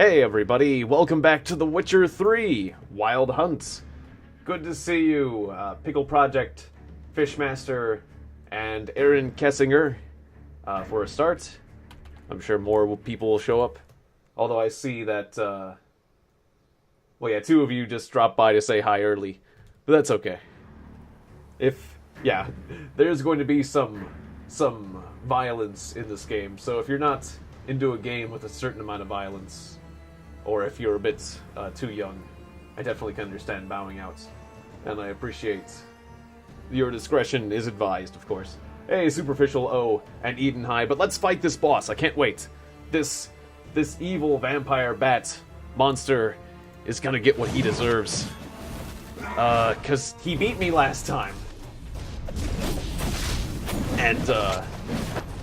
Hey everybody, welcome back to The Witcher 3, Wild Hunt. Good to see you, Pickle Project, Fishmaster, and Aaron Kessinger, for a start. I'm sure more people will show up. Although I see that, well yeah, two of you just dropped by to say hi early. But that's okay. There's going to be some violence in this game, so if you're not into a game with a certain amount of violence, or if you're a bit too young, I definitely can understand bowing out. And I appreciate your discretion is advised, of course. Hey, Superficial O and Eden High, but let's fight this boss. I can't wait. This evil vampire bat monster is gonna get what he deserves. 'Cause he beat me last time. And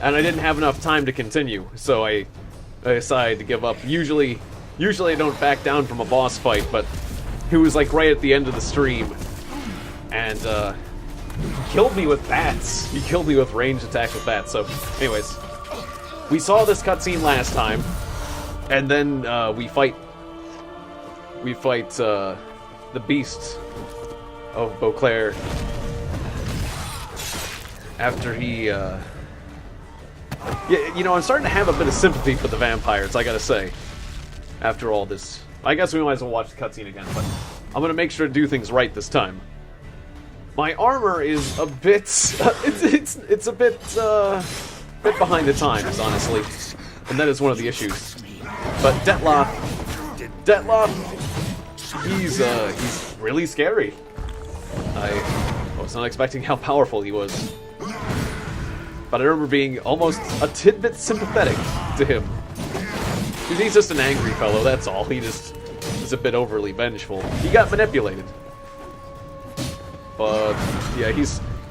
I didn't have enough time to continue, so I decided to give up. Usually I don't back down from a boss fight, but he was like right at the end of the stream, and he killed me with bats. He killed me with ranged attack with bats. So, anyways, we saw this cutscene last time, and then we fight the beast of Beauclair after he. Yeah, you know, I'm starting to have a bit of sympathy for the vampires, I gotta say. After all this, I guess we might as well watch the cutscene again, but I'm gonna make sure to do things right this time. My armor is a bit, it's a bit behind the times, honestly, and that is one of the issues. But Detlaff, he's really scary. I was not expecting how powerful he was, but I remember being almost a tidbit sympathetic to him. He's just an angry fellow, that's all. He just is a bit overly vengeful. He got manipulated. But, yeah,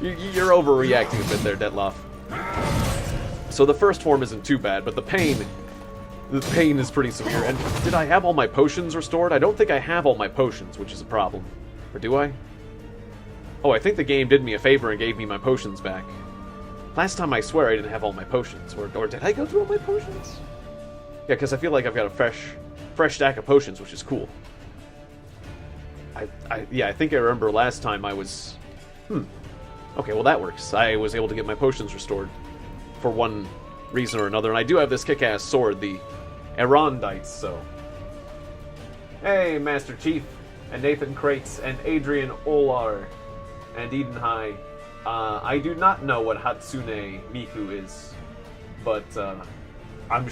you're overreacting a bit there, Detlaff. So the first form isn't too bad, but the pain is pretty severe. And did I have all my potions restored? I don't think I have all my potions, which is a problem. Or do I? Oh, I think the game did me a favor and gave me my potions back. Last time I swear I didn't have all my potions. Or did I go through all my potions? Yeah, because I feel like I've got a fresh stack of potions, which is cool. I think I remember last time I was... Okay, well that works. I was able to get my potions restored for one reason or another, and I do have this kick-ass sword, the Erondite, so... Hey, Master Chief, and Nathan Krates, and Adrian Olar, and Eden High. I do not know what Hatsune Miku is, but, I'm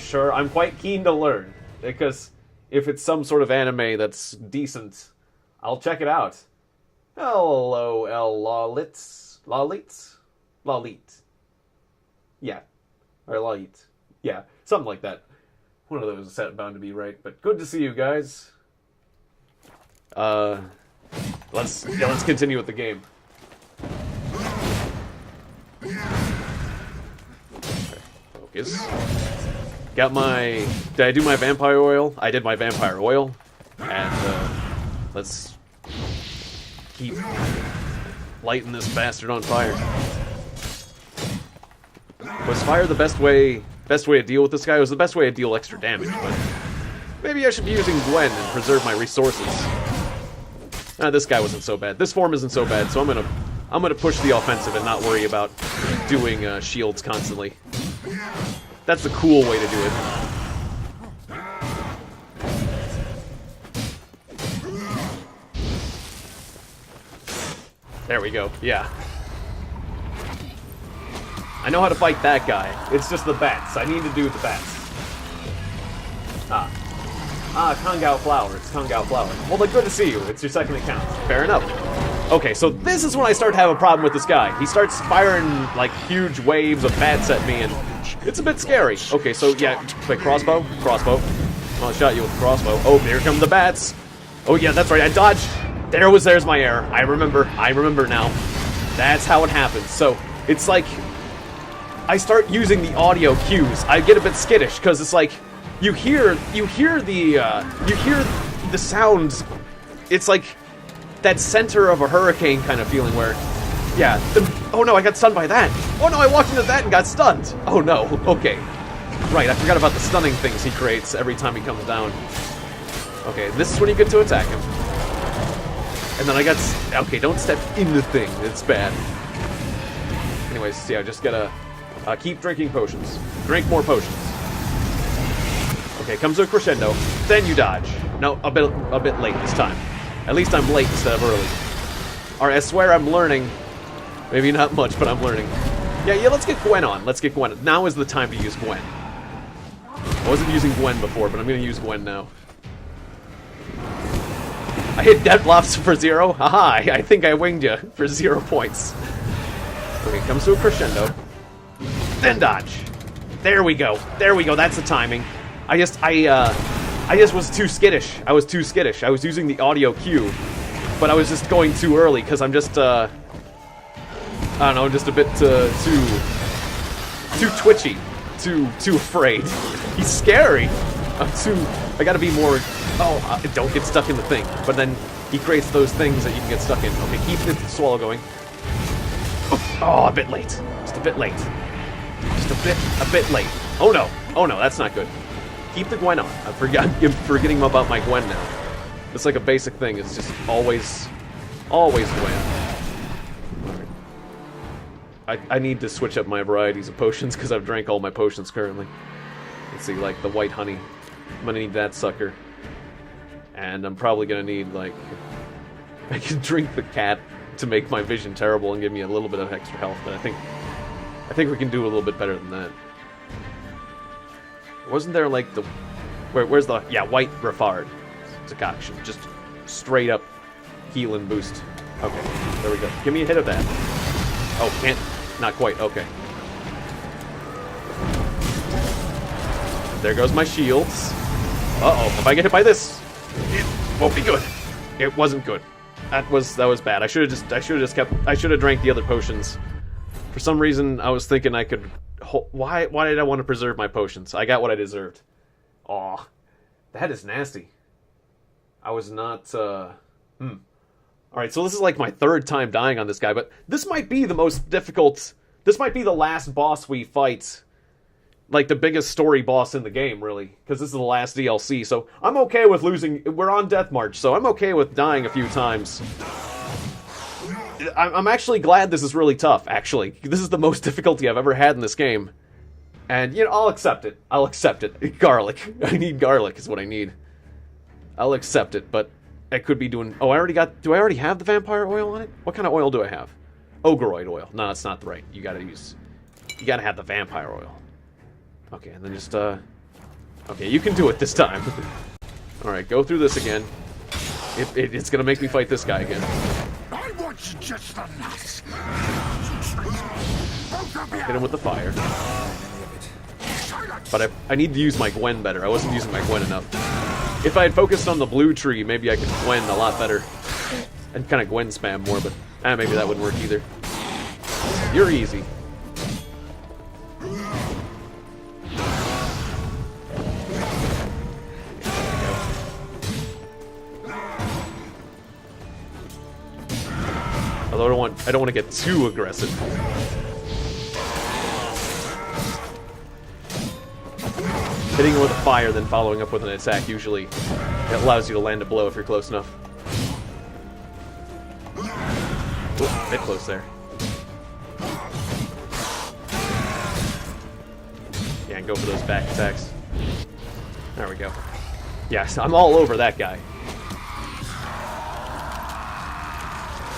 quite keen to learn, because if it's some sort of anime that's decent, I'll check it out. Hello, Lalit? Yeah. Or Lalit. Yeah, something like that. One of those is bound to be right, but good to see you guys. Let's continue with the game. Focus. Got my... Did I do my vampire oil? I did my vampire oil. And, let's keep lighting this bastard on fire. Was fire the best way to deal with this guy? It was the best way to deal extra damage, but... Maybe I should be using Gwent and preserve my resources. This guy wasn't so bad. This form isn't so bad, so I'm gonna push the offensive and not worry about doing, shields constantly. That's the cool way to do it. There we go, yeah. I know how to fight that guy. It's just the bats. I need to do the bats. Kangao Flower. It's Kangao Flower. Well, like, good to see you. It's your second account. Fair enough. Okay, so this is when I start to have a problem with this guy. He starts firing, like, huge waves of bats at me, and it's a bit scary. Okay, so, yeah, wait, crossbow? Crossbow. Oh, I shot you with a crossbow. Oh, here come the bats. Oh, yeah, that's right, I dodged. There's my error. I remember now. That's how it happens. So, it's like, I start using the audio cues. I get a bit skittish, because it's like, you hear the sounds. It's like that center of a hurricane kind of feeling where, yeah, oh no, I got stunned by that. Oh no, I walked into that and got stunned. Oh no, okay. Right, I forgot about the stunning things he creates every time he comes down. Okay, this is when you get to attack him. And then I got... Okay, don't step in the thing. It's bad. Anyways, yeah, just gotta keep drinking potions. Drink more potions. Okay, comes to a crescendo. Then you dodge. No, a bit late this time. At least I'm late instead of early. Alright, I swear I'm learning. Maybe not much, but I'm learning. Yeah, let's get Gwen on. Let's get Gwen. Now is the time to use Gwen. I wasn't using Gwen before, but I'm gonna use Gwen now. I hit Detlaff for 0. Haha, I think I winged you for 0 points. Okay, comes to a crescendo. Then dodge. There we go. There we go. That's the timing. I just was too skittish. I was too skittish. I was using the audio cue, but I was just going too early because I'm just I don't know, just a bit too twitchy, too afraid. He's scary. I gotta be more. Oh, don't get stuck in the thing. But then he creates those things that you can get stuck in. Okay, keep the swallow going. Oh, a bit late. Just a bit late. Just a bit late. Oh no, that's not good. Keep the Gwen on. I'm forgetting about my Gwen now. It's like a basic thing. It's just always Gwen. Alright. I need to switch up my varieties of potions because I've drank all my potions currently. Let's see, like the white honey. I'm gonna need that sucker. And I'm probably gonna need, like... I can drink the cat to make my vision terrible and give me a little bit of extra health, but I think we can do a little bit better than that. Wasn't there, like, the... Where's the... Yeah, white Raffard. Decoction. Just straight up heal and boost. Okay, there we go. Give me a hit of that. Oh, can't... Not quite, okay. There goes my shields. Uh-oh, if I get hit by this, it won't be good. It wasn't good. That was bad. I should have drank the other potions. For some reason, I was thinking I could... Why did I want to preserve my potions? I got what I deserved. Aw. That is nasty. I was not, Alright, so this is like my 3rd time dying on this guy, but this might be the most difficult... This might be the last boss we fight. Like, the biggest story boss in the game, really. Because this is the last DLC, so I'm okay with losing... We're on Death March, so I'm okay with dying a few times. I'm actually glad this is really tough, actually. This is the most difficulty I've ever had in this game. And, you know, I'll accept it. I'll accept it. Garlic. I need garlic is what I need. I'll accept it, but I could be doing... Oh, I already got... Do I already have the vampire oil on it? What kind of oil do I have? Ogreoid oil. No, that's not the right. You gotta use... You gotta have the vampire oil. Okay, and then just, Okay, you can do it this time. Alright, go through this again. It's gonna make me fight this guy again. I want just the nuts. Hit him with the fire. But I need to use my Gwen better. I wasn't using my Gwen enough. If I had focused on the blue tree, maybe I could Gwen a lot better. And kind of Gwen spam more, but maybe that wouldn't work either. You're easy. Although I don't want to get too aggressive. Hitting him with a fire, then following up with an attack, usually it allows you to land a blow if you're close enough. Ooh, a bit close there. Yeah, and go for those back attacks. There we go. Yes, I'm all over that guy.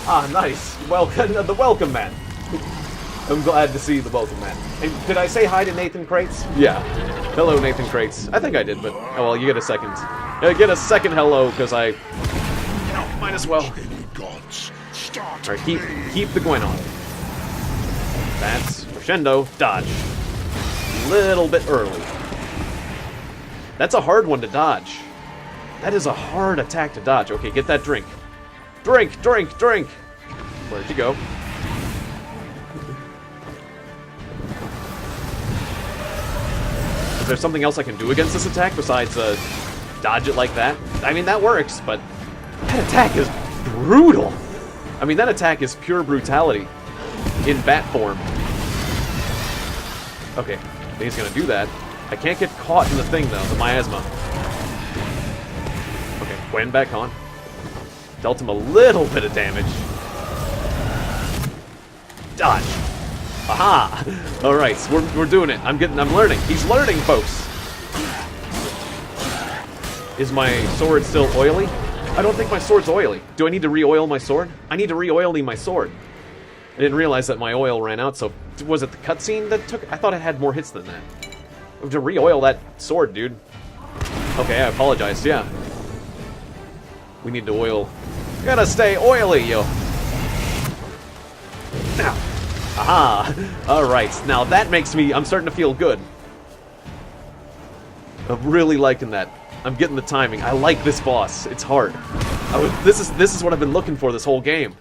Ah, nice. Welcome, the welcome man. I'm glad to see the welcome man. And did I say hi to Nathan Crates? Yeah. Hello, Nathan Crates. I think I did, but oh well. You get a second. Get a second hello because I, might as well. All right, keep the Gwen on. That's crescendo dodge. Little bit early. That's a hard one to dodge. That is a hard attack to dodge. Okay, get that drink. Drink, drink, drink! Where'd you go? Is there something else I can do against this attack besides dodge it like that? I mean, that works, but that attack is brutal! I mean, that attack is pure brutality in bat form. Okay, he's gonna do that. I can't get caught in the thing, though, the miasma. Okay, Gwen back on. Dealt him a little bit of damage. Dodge. Aha! Alright, so we're doing it. I'm learning. He's learning, folks. Is my sword still oily? I don't think my sword's oily. Do I need to re-oil my sword? I need to re-oil my sword. I didn't realize that my oil ran out, so... Was it the cutscene that took... I thought it had more hits than that. I have to re-oil that sword, dude. Okay, I apologize, yeah. We need to oil... Gotta stay oily, yo. Now. Aha! Alright, now that makes me... I'm starting to feel good. I'm really liking that. I'm getting the timing. I like this boss. It's hard. This is what I've been looking for this whole game.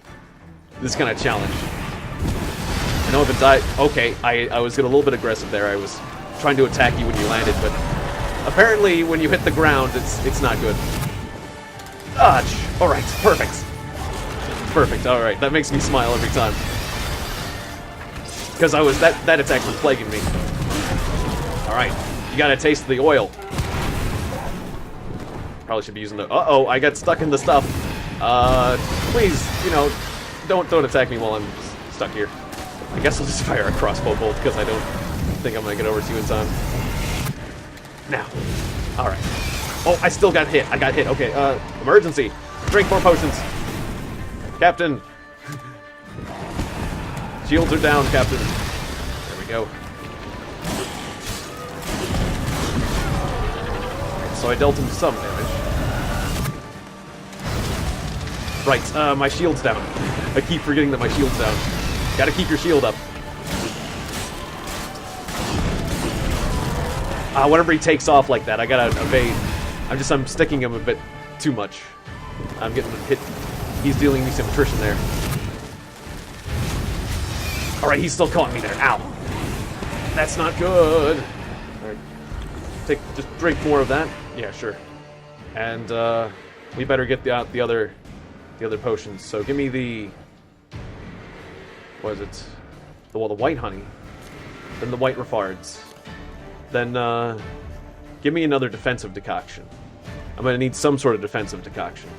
This kind of challenge. I know I've been dying. Okay, I was getting a little bit aggressive there. I was trying to attack you when you landed, but apparently when you hit the ground, it's not good. Dodge. All right, perfect. Perfect. All right, that makes me smile every time. Because that attack was plaguing me. All right, you got a taste of the oil. Probably should be using the... Uh-oh, I got stuck in the stuff. Please, you know, don't attack me while I'm stuck here. I guess I'll just fire a crossbow bolt because I don't think I'm going to get over to you in time. Now. Alright. Oh, I still got hit. I got hit. Okay, emergency. Drink more potions. Captain. Shields are down, Captain. There we go. So I dealt him some damage. Right, my shield's down. I keep forgetting that my shield's down. Gotta keep your shield up. Whenever he takes off like that, I gotta evade. I'm sticking him a bit too much. I'm getting hit. He's dealing me some attrition there. Alright, he's still caught me there. Ow. That's not good. Alright. Just drink more of that. Yeah, sure. And, we better get the other potions. So give me the... What is it? The white honey. Then the white refards. Then, give me another defensive decoction. I'm gonna need some sort of defensive decoction.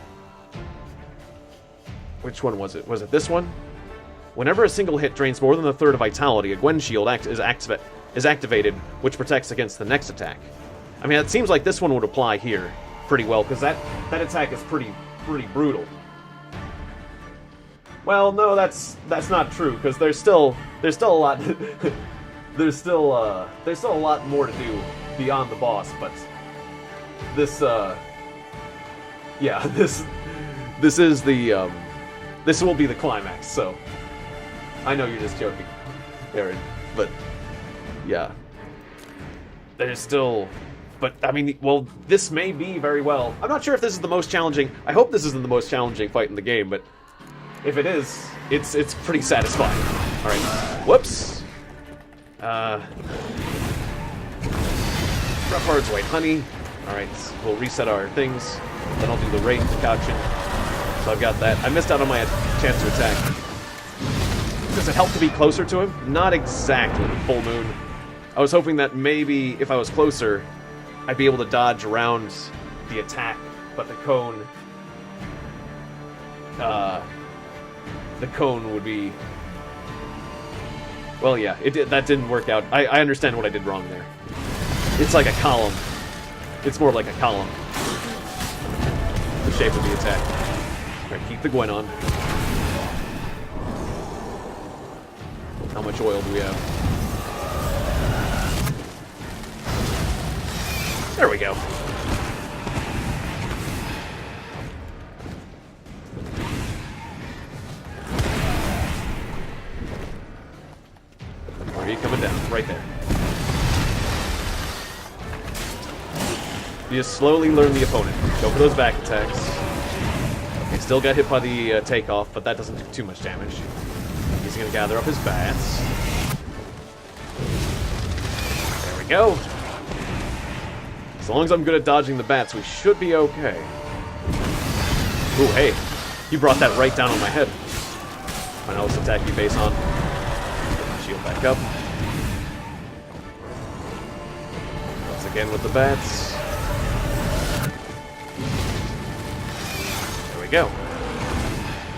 Which one was it? Was it this one? Whenever a single hit drains more than a third of vitality, a Gwen shield is activated, which protects against the next attack. I mean, it seems like this one would apply here pretty well, because that attack is pretty brutal. Well, no, that's not true, because there's still a lot there's still a lot more to do beyond the boss, but this yeah, this is the this will be the climax, so I know you're just joking, Aaron, but yeah. There's still... But, I mean, well, this may be very well... I'm not sure if this is the most challenging... I hope this isn't the most challenging fight in the game, but if it is, it's pretty satisfying. Alright. Whoops. Rough White Honey. Alright, we'll reset our things. Then I'll do the Raid Decoction. So I've got that. I missed out on my chance to attack. Does it help to be closer to him? Not exactly. Full moon. I was hoping that maybe if I was closer, I'd be able to dodge around the attack, but the cone would be... Well, yeah, that didn't work out. I understand what I did wrong there. It's like a column. It's more like a column. The shape of the attack. Alright, keep the Gwen on. How much oil do we have? There we go. Where are you coming down? Right there. You just slowly learn the opponent. Go for those back attacks. Okay, still got hit by the takeoff, but that doesn't do too much damage. He's gonna gather up his bats. There we go. As long as I'm good at dodging the bats, we should be okay. Ooh, hey. You brought that right down on my head. Fine, I'll just attack you face on. Shield back up. Again with the bats. There we go.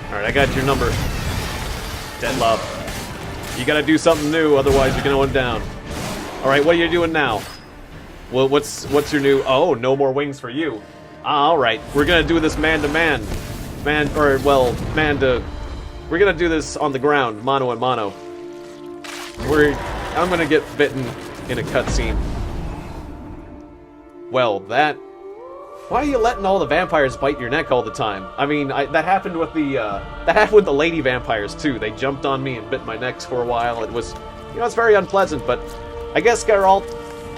Alright, I got your number. Detlaff. You gotta do something new, otherwise you're gonna go down. Alright, what are you doing now? Well, what's your new... Oh, no more wings for you. Alright, we're gonna do this man-to-man. We're gonna do this on the ground, mano and mano. I'm gonna get bitten in a cutscene. Well, that... Why are you letting all the vampires bite your neck all the time? I mean, that happened with the lady vampires too. They jumped on me and bit my necks for a while. It was, it's very unpleasant. But I guess Geralt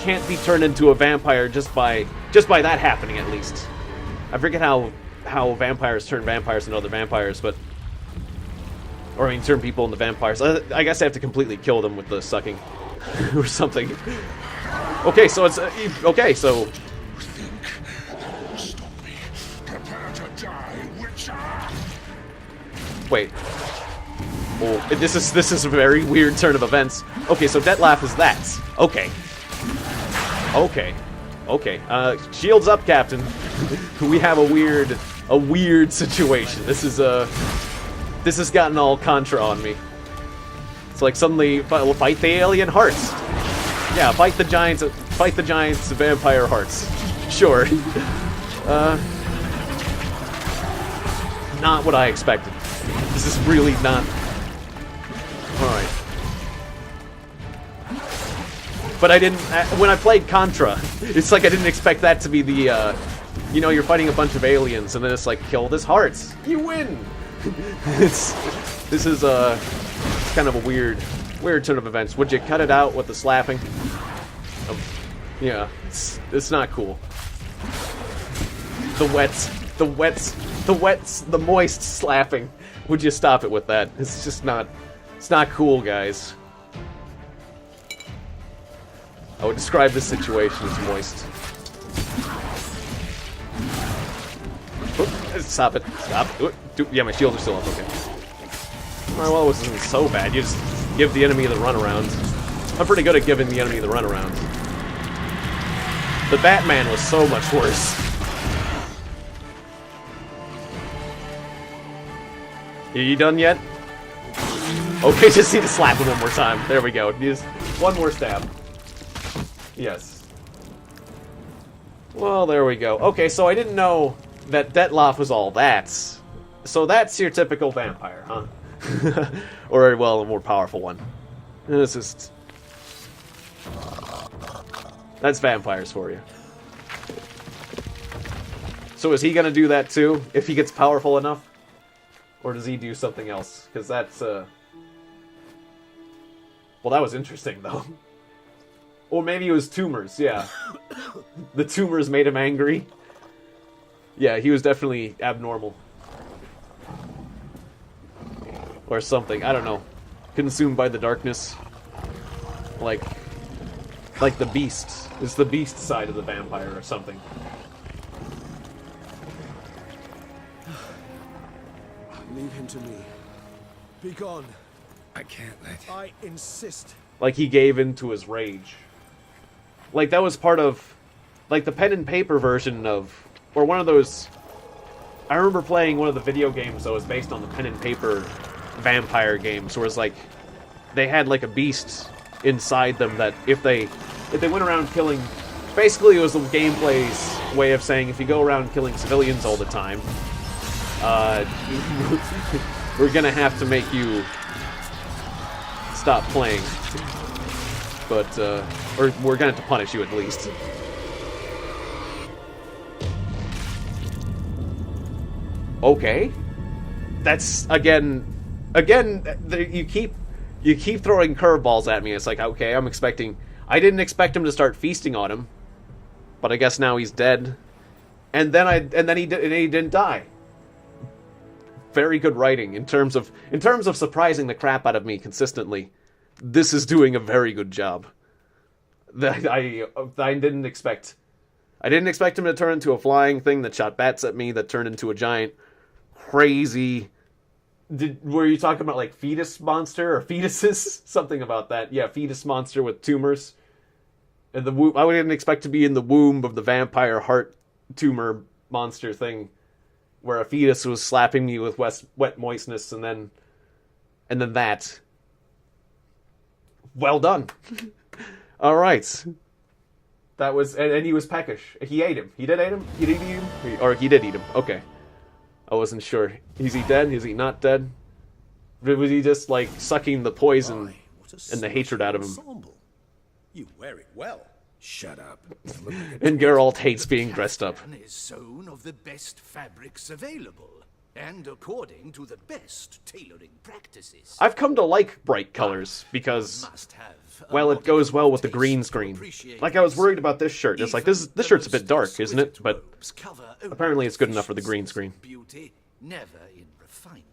can't be turned into a vampire just by that happening. At least I forget how vampires turn vampires into other vampires, but turn people into vampires. I guess I have to completely kill them with the sucking or something. Okay, so it's okay. So. Wait. Oh, this is a very weird turn of events. Okay, so Detlaff is that. Okay. Shields up, Captain. We have a weird situation. This has gotten all Contra on me. It's like suddenly fight the alien hearts. Yeah, fight the giants vampire hearts. Sure. Not what I expected. This is really not... Alright. But I didn't... When I played Contra, it's like I didn't expect that to be the, you're fighting a bunch of aliens, and then it's like, kill this hearts. You win! This is kind of a weird turn of events. Would you cut it out with the slapping? Yeah, it's not cool. The moist slapping. Would you stop it with that? It's just not... It's not cool, guys. I would describe this situation as moist. Oop, stop it. Stop. Oop, yeah, my shields are still up, okay. Alright, well, it wasn't so bad. You just give the enemy the runaround. I'm pretty good at giving the enemy the runaround. The Batman was so much worse. Are you done yet? Okay, just need to slap him one more time. There we go. Just one more stab. Yes. Well, there we go. Okay, so I didn't know that Detlaff was all that. So that's your typical vampire, huh? Or, well, a more powerful one. This is... That's vampires for you. So is he gonna do that too, if he gets powerful enough? Or does he do something else? Because that's, Well, that was interesting, though. Or maybe it was tumors, yeah. The tumors made him angry. Yeah, he was definitely abnormal. Or something, I don't know. Consumed by the darkness. Like the beast. It's the beast side of the vampire or something. Leave him to me. Be gone. I can't let... I insist. Like he gave in to his rage. Like that was part of... Like the pen and paper version of... Or one of those... I remember playing one of the video games that was based on the pen and paper vampire games, where it's like... They had like a beast inside them that if they went around killing... Basically it was the gameplay's way of saying if you go around killing civilians all the time... we're gonna have to make you stop playing. But, or we're gonna have to punish you at least. Okay. That's, again, you keep throwing curveballs at me. It's like, okay, I didn't expect him to start feasting on him. But I guess now he's dead. And then he didn't die. Very good writing in terms of surprising the crap out of me consistently. This is doing a very good job. I didn't expect him to turn into a flying thing that shot bats at me, that turned into a giant crazy... Were you talking about like fetus monster or fetuses? Something about that. Yeah, fetus monster with tumors. In the womb, I didn't expect to be in the womb of the vampire heart tumor monster thing, where a fetus was slapping me with wet moistness, and then that. Well done. All right. That was, and he was peckish. He ate him. He did eat him. He did eat him, or he did eat him. Okay. I wasn't sure. Is he dead? Is he not dead? Was he just like sucking the poison and the hatred out of him? Ensemble. You wear it well. Shut up. And Geralt hates being dressed up. Is sewn of the best fabrics available, and according to the best tailoring practices. I've come to like bright colors because, Must have well, it goes well with the green taste to screen. appreciate Like I was worried about this shirt. It's like this shirt's a bit dark, isn't it? exquisite But robes cover only apparently it's good enough for the green screen. Beauty, never in refinement.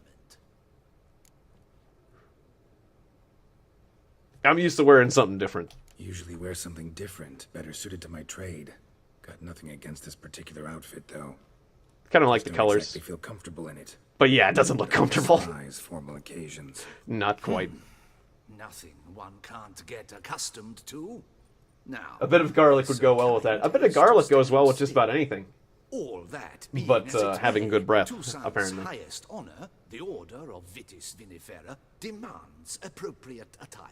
I'm used to wearing something different. Usually wear something different, better suited to my trade. Got nothing against this particular outfit, though. Kind of like the Don't colors. exactly feel comfortable in it. But yeah, it doesn't look comfortable. Size, formal occasions. Not quite. Nothing one can't get accustomed to. Now, A bit of garlic would go well with that. A bit of garlic goes well with just about anything. all that being But, as it having may, good breath, Toussaint's apparently. highest honor, the Order of Vitis Vinifera, demands appropriate attire.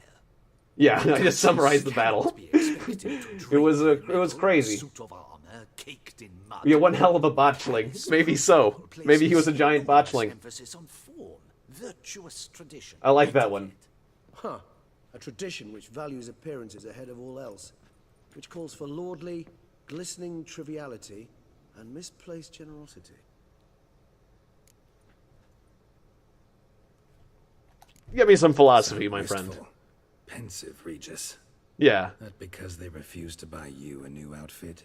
Yeah, I just summarized the battle. Cannot be expected to It was drape crazy. suit of armor caked in mud. Yeah, one hell of a botchling. Maybe so. Maybe he was a giant botchling. Emphasis on form, virtuous tradition. I like that one. Huh. A tradition which values appearances ahead of all else. Which calls for lordly, glistening triviality and misplaced generosity. Give me some philosophy, my friend. Wistful. Pensive, Regis. Yeah. Not because they refused to buy you a new outfit.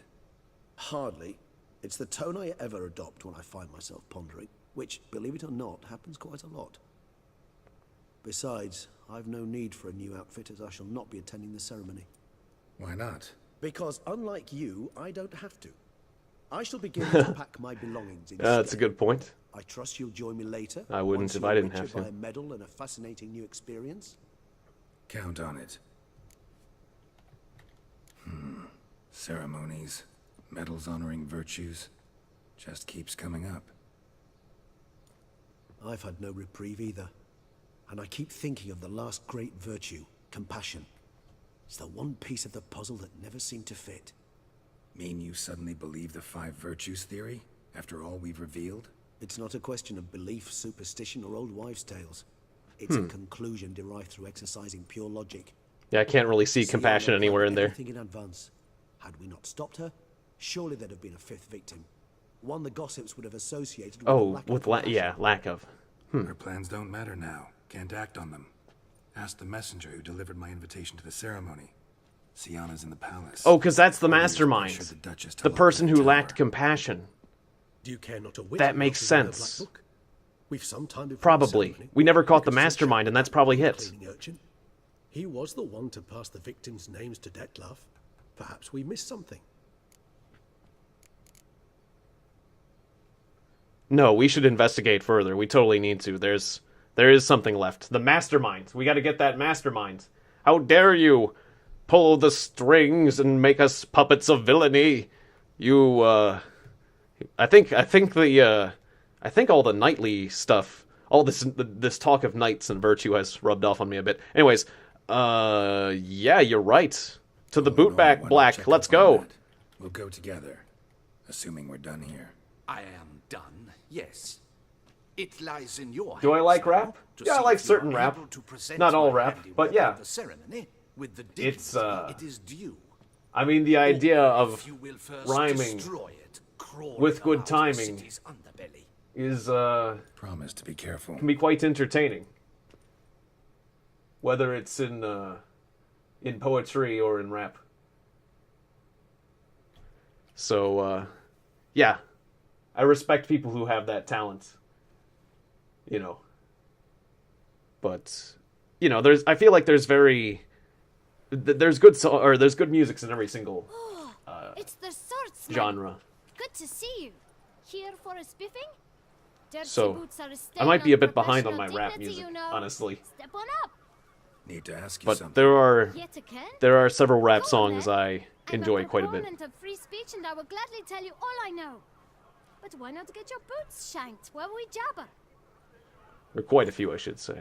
Hardly. It's the tone I ever adopt when I find myself pondering, which, believe it or not, happens quite a lot. Besides, I've no need for a new outfit as I shall not be attending the ceremony. Why not? Because unlike you, I don't have to. I shall begin to pack my belongings instead. That's a good point. I trust you'll join me later. I wouldn't once if you're I didn't richer have to. by a medal and a fascinating new experience. Count on it. Ceremonies, medals honoring virtues, just keeps coming up. I've had no reprieve either. And I keep thinking of the last great virtue, compassion. It's the one piece of the puzzle that never seemed to fit. Mean you suddenly believe the 5 virtues theory, after all we've revealed? It's not a question of belief, superstition, or old wives' tales. It's a conclusion derived through exercising pure logic. Yeah, I can't really see compassion Siana anywhere in planned there. everything in advance. Had we not stopped her, surely there'd have been a 5th victim. One the gossips would have associated with Oh, lack with of compassion. yeah, lack of. Our plans don't matter now. Can't act on them. Ask the messenger who delivered my invitation to the ceremony. Siana's in the palace. Oh, because that's the Pressured mastermind. the Duchess to The lock person the who lacked tower. compassion. Do you care not to wit That what makes is in the sense. Black Book? We've some time before the Probably. ceremony. We never caught the could sit mastermind, chatting and that's about probably the hit. cleaning urchin. He was the one to pass the victims' names to Detlaff. Perhaps we missed something. No, we should investigate further. We totally need to. There is something left. The mastermind. We got to get that mastermind. How dare you pull the strings and make us puppets of villainy? You I think all the knightly stuff, all this talk of knights and virtue has rubbed off on me a bit. Anyways, yeah, you're right. To the boot No, back, why not Black. check Let's up on go. that? We'll go together, assuming we're done here. I am done, yes. It lies in your Do I hands like now rap? to Yeah, I see like if you are certain rap. able to present Not all my rap, handiwork but yeah. at the ceremony with the It's, dignity it is due. I mean, the idea Or of if you will first rhyming destroy it, crawl with it good out of the timing city's underbelly. is Promise to be careful. can be quite entertaining. Whether it's in poetry or in rap. So yeah. I respect people who have that talent. You know. But I feel like there's there's good music in every single It's the swordsman. genre. Good to see you. Here for a spiffing? Dirty So, boots are a I stain might be a on bit behind on my professional rap dignity, music, you know. honestly. Step on up. Need to ask you But something. Yet again? there are several rap Go on, songs then. I enjoy I'm a quite a bit. proponent of free speech, and I will gladly tell you all I know. But why not get your boots shanked while we jabber? Or quite a few, I should say.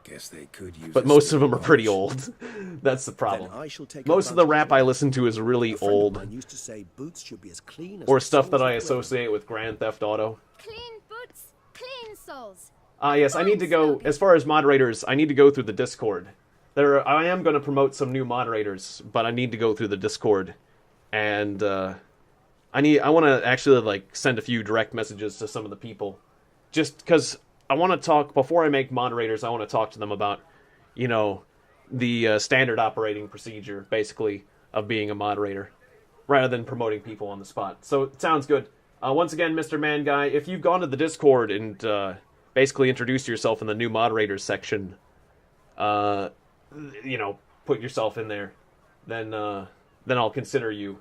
Guess they could use. But a most of steel them are pretty polish. old. That's the problem. Then I shall take Most of the advantage rap I listen to is really A friend of old, mine used to say boots should be as clean as or the stuff that soles I of the leather. associate with Grand Theft Auto. Clean boots, clean soles. Yes, I need to go, as far as moderators, I need to go through the Discord. I am going to promote some new moderators, but I need to go through the Discord. And, I want to actually, like, send a few direct messages to some of the people. Just because I want to talk, before I make moderators, I want to talk to them about, you know, the standard operating procedure, basically, of being a moderator, rather than promoting people on the spot. So, it sounds good. Once again, Mr. Man Guy, if you've gone to the Discord and basically introduced yourself in the new moderators section, you know, put yourself in there, then I'll consider you.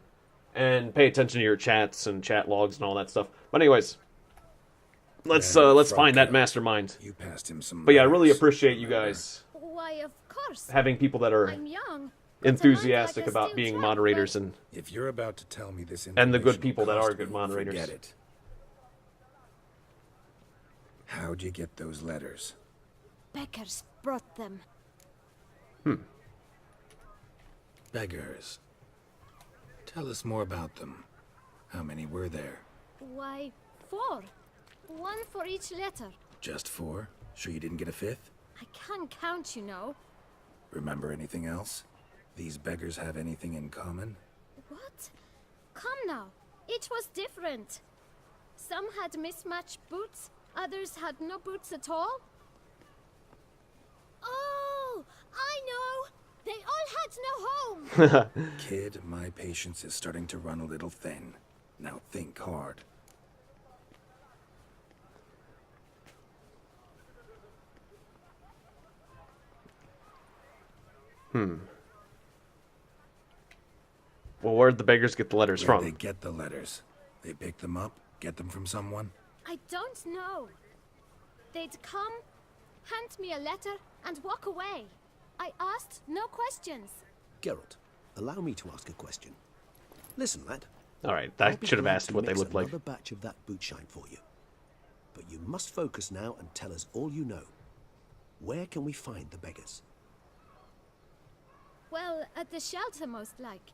And pay attention to your chats and chat logs and all that stuff. But anyways, let's find that mastermind. You passed him some. But yeah, I really letters. appreciate you guys Why, of course. having people that are I'm young. but enthusiastic a mind like a about steel being trap, moderators but- and If you're about to tell me this And the good information people that will are cost good me, moderators. Forget it. How'd you get those letters? Beggars brought them. Beggars. Tell us more about them. How many were there? Why, 4. 1 for each letter. Just 4? Sure you didn't get a 5th? I can't count, you know. Remember anything else? These beggars have anything in common? What? Come now. Each was different. Some had mismatched boots, others had no boots at all. Oh, I know! They all had no home! Kid, my patience is starting to run a little thin. Now think hard. well, where'd the beggars get the letters Where'd from? they get the letters? They pick them up? Get them from someone? I don't know. They'd come, hand me a letter, and walk away. I asked no questions. Geralt, allow me to ask a question. Listen, lad. All right, I'll I be should have glad asked to what they mix looked like. Another batch of that boot shine for you. But you must focus now and tell us all you know. Where can we find the beggars? Well, at the shelter, most like.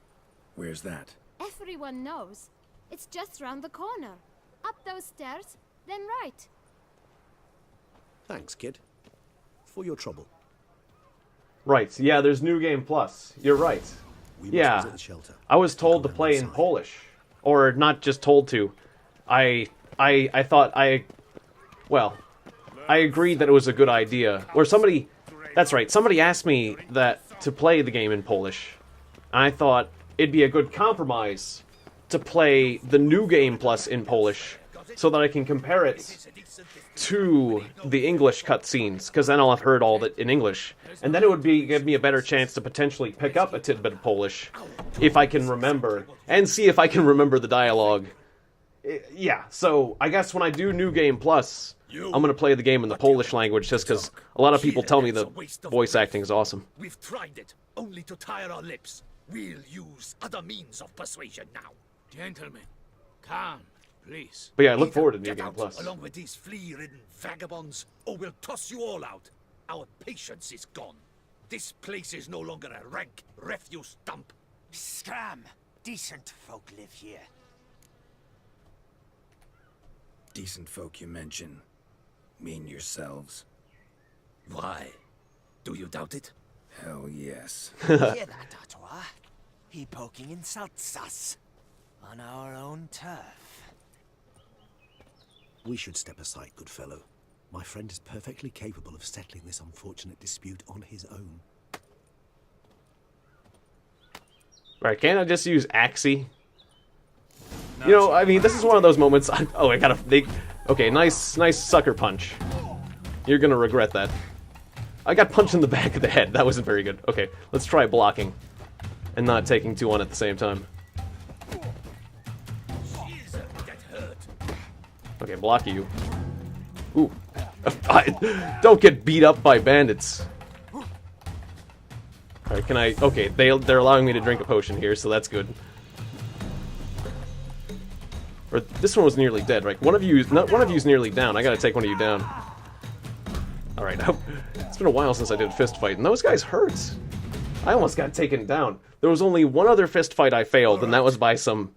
Where's that? Everyone knows. It's just round the corner. Up those stairs, then right. Thanks, kid. For your trouble. Right, yeah, there's New Game Plus. You're right. We must Yeah, visit the shelter. I was told Look to around play in outside. Polish, or not just told to. I thought I agreed that it was a good idea. Or somebody, that's right, somebody asked me that to play the game in Polish. And I thought it'd be a good compromise to play the New Game Plus in Polish, so that I can compare it to the English cutscenes, because then I'll have heard all that in English, and then it would give me a better chance to potentially pick up a tidbit of Polish, if I can remember, and see if I can remember the dialogue. Yeah, so I guess when I do New Game Plus, I'm going to play the game in the Polish language, just because a lot of people tell me the voice acting is awesome. We've tried it, only to tire our lips. We'll use other means of persuasion now. Gentlemen, calm, please. But yeah, I look Either forward to New get Game out Plus. along with these flea-ridden vagabonds, or we'll toss you all out. Our patience is gone. This place is no longer a rank refuse dump. Scram! Decent folk live here. Decent folk you mention. Mean yourselves? Why? Do you doubt it? Hell yes. Hear that, Artois? He poking insults us. On our own turf. We should step aside, good fellow. My friend is perfectly capable of settling this unfortunate dispute on his own. Right, can't I just use Axie? You know, I mean, this is one of those moments. Oh, I got a. Okay, nice sucker punch. You're gonna regret that. I got punched in the back of the head. That wasn't very good. Okay, let's try blocking and not taking 2 on at the same time. Okay, block you. Ooh. Don't get beat up by bandits. Alright, can I... Okay, they're allowing me to drink a potion here, so that's good. Or this one was nearly dead, right? One of you's nearly down. I gotta take one of you down. Alright, it's been a while since I did a fist fight, and those guys hurt. I almost got taken down. There was only one other fist fight I failed, and that was by some...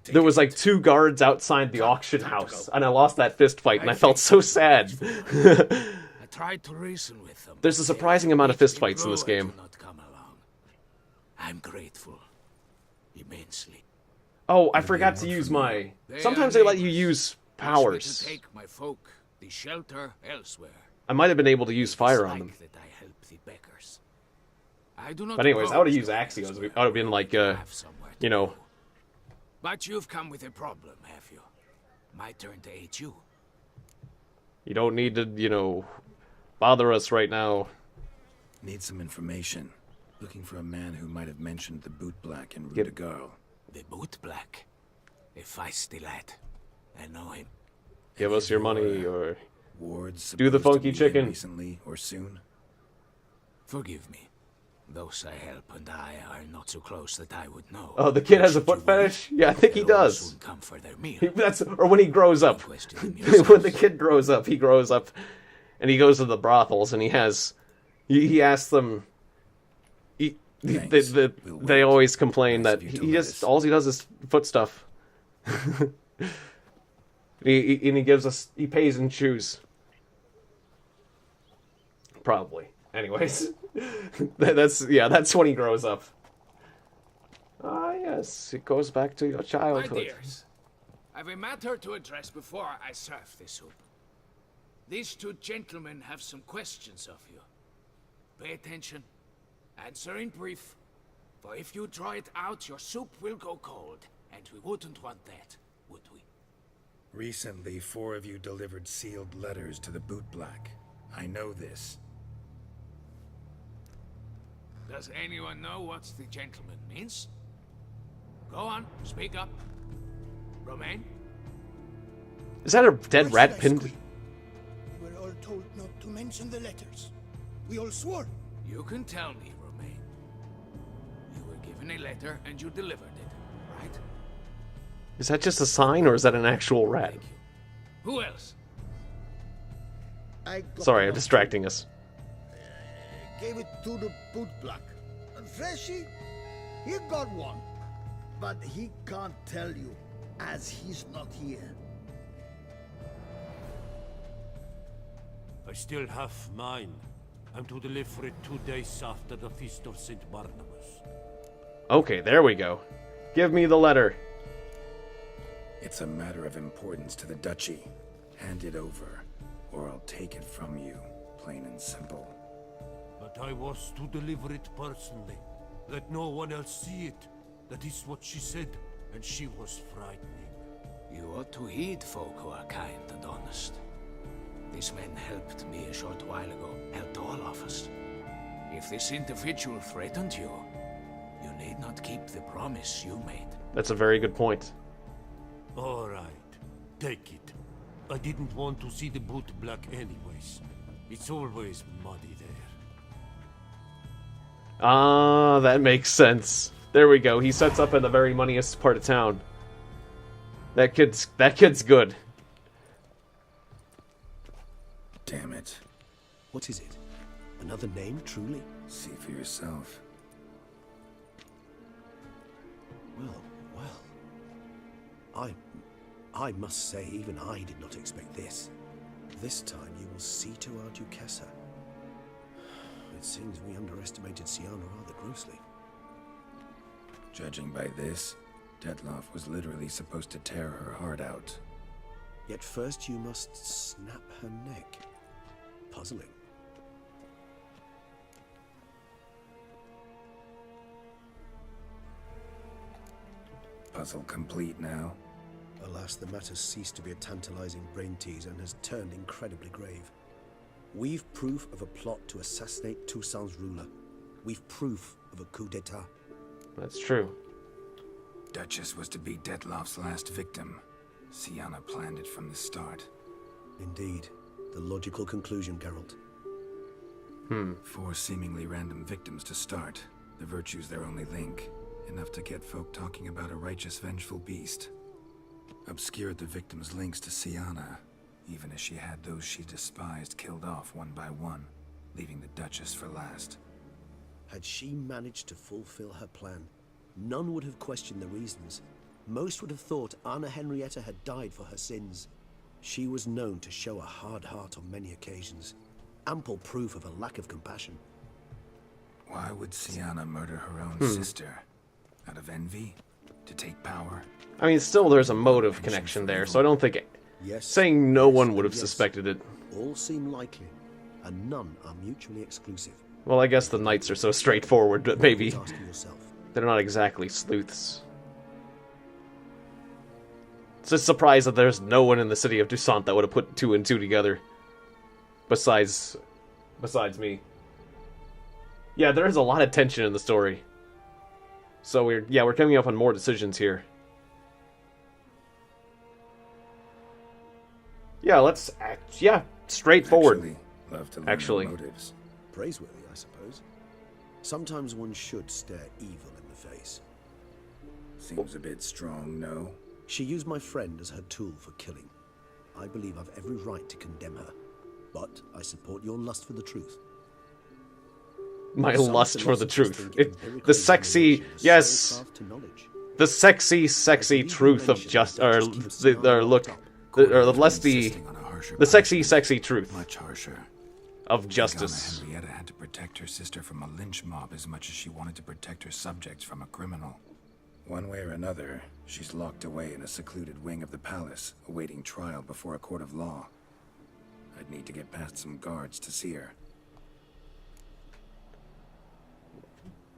There was like 2 guards outside the auction house, and I lost that fist fight, and I felt so sad. I tried to reason with them. There's a surprising amount of fist fights in this game. I'm grateful. Immensely. Oh, I forgot to use my... Sometimes they let you use powers. To take my folk, the shelter elsewhere. I might have been able to use fire on them. That I help the beggars. I do not. But anyways, I would have used Axios. I would have been like, you know... But you've come with a problem, have you? My turn to aid you. You don't need to, you know, bother us right now. Need some information. Looking for a man who might have mentioned the boot black in Rue de Garl. The boot black? A feisty lad. I know him. Give us your money, or... Wards do the funky chicken. Recently or soon? Forgive me. Those I help and I are not so close that I would know. Oh, the kid has a foot fetish? Yeah, I think he does. Come for their meal. Or when he grows up. When the kid grows up, he grows up and he goes to the brothels and he has... He asks them... They always complain that he just... All he does is foot stuff. And he gives us... He pays in shoes. Probably. Anyways, that's when he grows up. Ah, yes, it goes back to your childhood. My dears, I've a matter to address before I serve this soup. These 2 gentlemen have some questions of you. Pay attention. Answer in brief. For if you draw it out, your soup will go cold, and we wouldn't want that, would we? Recently, 4 of you delivered sealed letters to the boot black. I know this. Does anyone know what the gentleman means? Go on, speak up. Romain? Is that a dead rat pinned? We were all told not to mention the letters. We all swore. You can tell me, Romain. You were given a letter and you delivered it, right? Is that just a sign, or is that an actual rat? Thank you. Who else? Sorry, I'm distracting us. Gave it to the boot black. And Freshy, he got one. But he can't tell you, as he's not here. I still have mine. I'm to deliver it 2 days after the Feast of St. Barnabas. Okay, there we go. Give me the letter. It's a matter of importance to the Duchy. Hand it over, or I'll take it from you, plain and simple. But I was to deliver it personally. Let no one else see it. That is what she said, and she was frightening. You ought to heed folk who are kind and honest. These men helped me a short while ago, helped all of us. If this individual threatened you, you need not keep the promise you made. That's a very good point. All right, take it. I didn't want to see the boot black anyways. It's always muddy there. Ah, that makes sense. There we go. He sets up in the very moneyest part of town. That kid's good. Damn it. What is it? Another name, truly? See for yourself. Well. I must say, even I did not expect this. This time you will see to our Duchessa. It seems we underestimated Siana rather grossly. Judging by this, Detlaff was literally supposed to tear her heart out. Yet first you must snap her neck. Puzzling. Puzzle complete now. Alas, the matter's ceased to be a tantalizing brain tease and has turned incredibly grave. We've proof of a plot to assassinate Toussaint's ruler. We've proof of a coup d'etat. That's true. Duchess was to be Detlaff's last victim. Siana planned it from the start. Indeed. The logical conclusion, Geralt. 4 seemingly random victims to start. The virtue's their only link. Enough to get folk talking about a righteous, vengeful beast. Obscured the victims' links to Siana, even as she had those she despised killed off one by one, leaving the Duchess for last. Had she managed to fulfill her plan, none would have questioned the reasons. Most would have thought Anna Henrietta had died for her sins. She was known to show a hard heart on many occasions. Ample proof of a lack of compassion. Why would Siana murder her own sister? Out of envy? To take power? I mean, still there's a motive connection there, so I don't think Yes, saying no yes, one would have yes. suspected it. All seem likely, and none are mutually exclusive. Well, I guess the knights are so straightforward, but maybe Ask yourself. they're not exactly sleuths. It's a surprise that there's no one in the city of Toussaint that would have put 2 and 2 together. Besides me. Yeah, there's a lot of tension in the story. So we're coming up on more decisions here. Yeah, let's act. Yeah, straightforward. Actually, love to learn Actually. their motives. Praiseworthy, I suppose. Sometimes one should stare evil in the face. Seems a bit strong, no? She used my friend as her tool for killing. I believe I've every right to condemn her, but I support your lust for the truth. My Some lust for the philosophers truth. think empirical The sexy, examination is the yes, sole path to knowledge. the sexy truth of just, or the less the Insisting on a harsher the punishment. sexy truth Much harsher. of Anna justice. Henrietta had to protect her sister from a lynch mob as much as she wanted to protect her subjects from a criminal. One way or another, she's locked away in a secluded wing of the palace, awaiting trial before a court of law. I'd need to get past some guards to see her.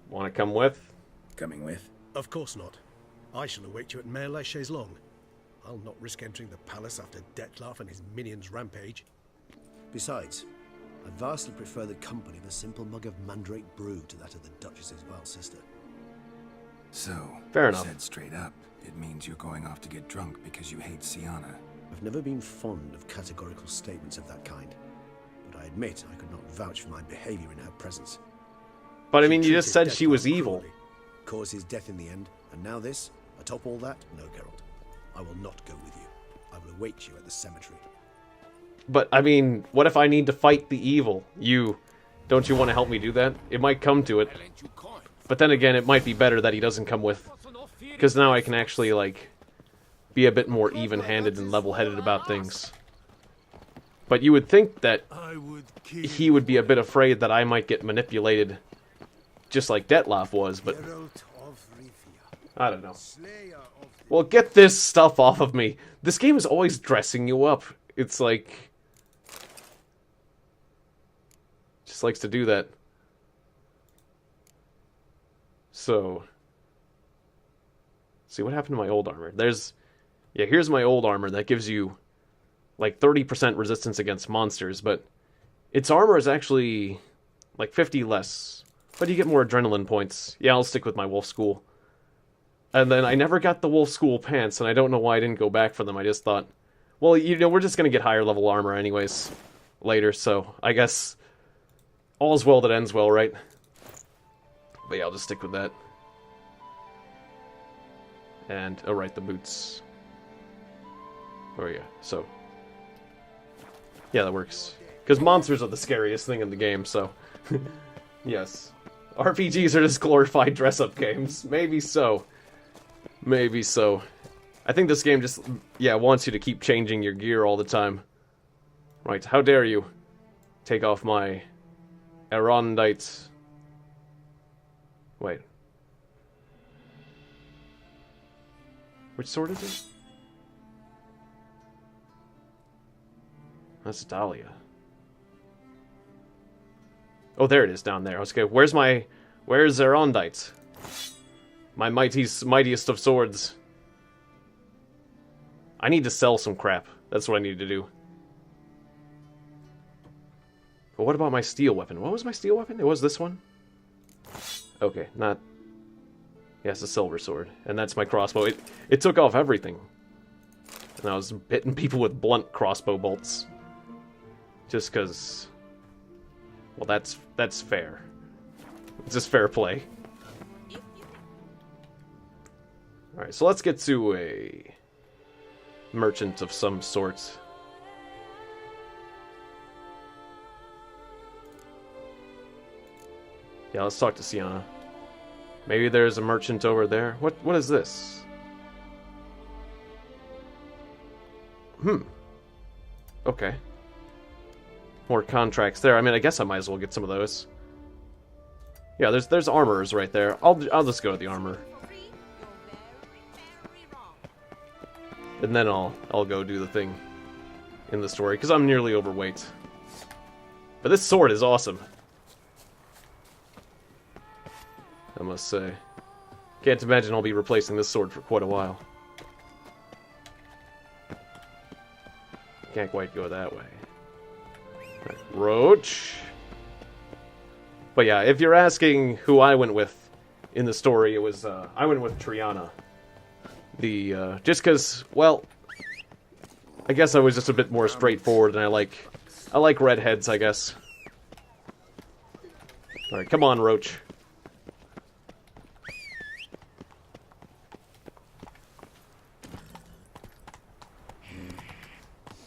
Want to come with? Coming with? Of course not. I shall await you at Mare la Chaise-Longue. I'll not risk entering the palace after Detlaff and his minions rampage. Besides, I vastly prefer the company of a simple mug of mandrake brew to that of the Duchess's vile sister. So, Fair enough. said straight up, it means you're going off to get drunk because you hate Siana. I've never been fond of categorical statements of that kind, but I admit I could not vouch for my behavior in her presence. But I mean, She you just treated said she was Detlaff evil. cruelly, caused his death in the end, and now this? Atop all that? No, Geralt. I will not go with you. I will await you at the cemetery. But I mean, what if I need to fight the evil? Don't you want to help me do that? It might come to it. But then again, it might be better that he doesn't come with, because now I can actually, like, be a bit more even-handed and level-headed about things. But you would think that he would be a bit afraid that I might get manipulated, just like Detlaff was, but I don't know. Well, get this stuff off of me. This game is always dressing you up. It's like... just likes to do that. So... see, what happened to my old armor? Here's my old armor that gives you, like, 30% resistance against monsters, but its armor is actually, like, 50 less. But you get more adrenaline points. Yeah, I'll stick with my wolf school. And then I never got the wolf school pants, and I don't know why I didn't go back for them. I just thought, well, we're just going to get higher level armor anyways later, so I guess all's well that ends well, right? But yeah, I'll just stick with that. And, oh right, the boots. Oh yeah, so. Yeah, that works. Because monsters are the scariest thing in the game, so. Yes. RPGs are just glorified dress-up games. Maybe so. Maybe so. I think this game just, wants you to keep changing your gear all the time. Right, how dare you take off my Erondite... Wait. Which sword is it? That's Dahlia. Oh, there it is down there. Okay, where's Erondite? My mightiest of swords. I need to sell some crap. That's what I need to do. But what about my steel weapon? What was my steel weapon? It was this one? Okay, not... yeah, it's a silver sword. And that's my crossbow. It took off everything. And I was hitting people with blunt crossbow bolts. Just because... Well, that's fair. It's just fair play. Alright, so let's get to a merchant of some sort. Yeah, let's talk to Siana. Maybe there's a merchant over there. What is this? Okay. More contracts there. I mean, I guess I might as well get some of those. Yeah, there's armorers right there. I'll just go to the armor. And then I'll go do the thing in the story, because I'm nearly overweight. But this sword is awesome, I must say. Can't imagine I'll be replacing this sword for quite a while. Can't quite go that way. Right, Roach. But yeah, if you're asking who I went with in the story, it was, I went with Triana. Just because, well, I guess I was just a bit more straightforward, and I like redheads, I guess. Alright, come on, Roach.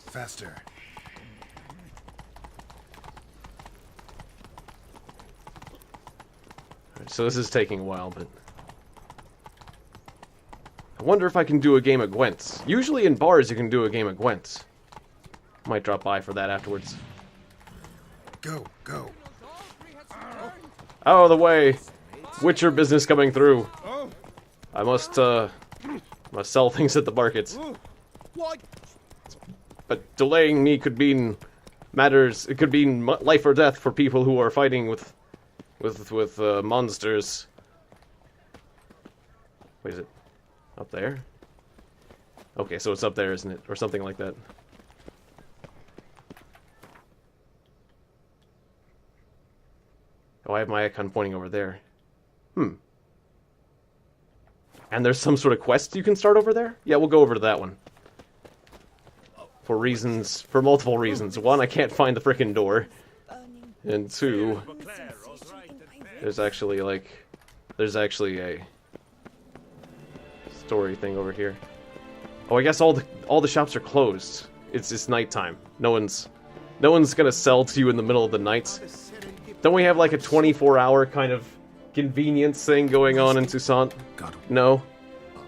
Faster. Alright, so this is taking a while, but I wonder if I can do a game of Gwent. Usually in bars you can do a game of Gwent. Might drop by for that afterwards. Go, go. Out of the way! Witcher business coming through. I must sell things at the market. But delaying me could mean matters. It could mean life or death for people who are fighting with monsters. Wait, is it up there? Okay, so it's up there, isn't it? Or something like that. Oh, I have my icon pointing over there. And there's some sort of quest you can start over there? Yeah, we'll go over to that one. For multiple reasons. One, I can't find the frickin' door. And two, there's actually a story thing over here. Oh, I guess all the shops are closed. It's nighttime. No one's gonna sell to you in the middle of the night. Don't we have like a 24-hour kind of convenience thing going on in Toussaint? No?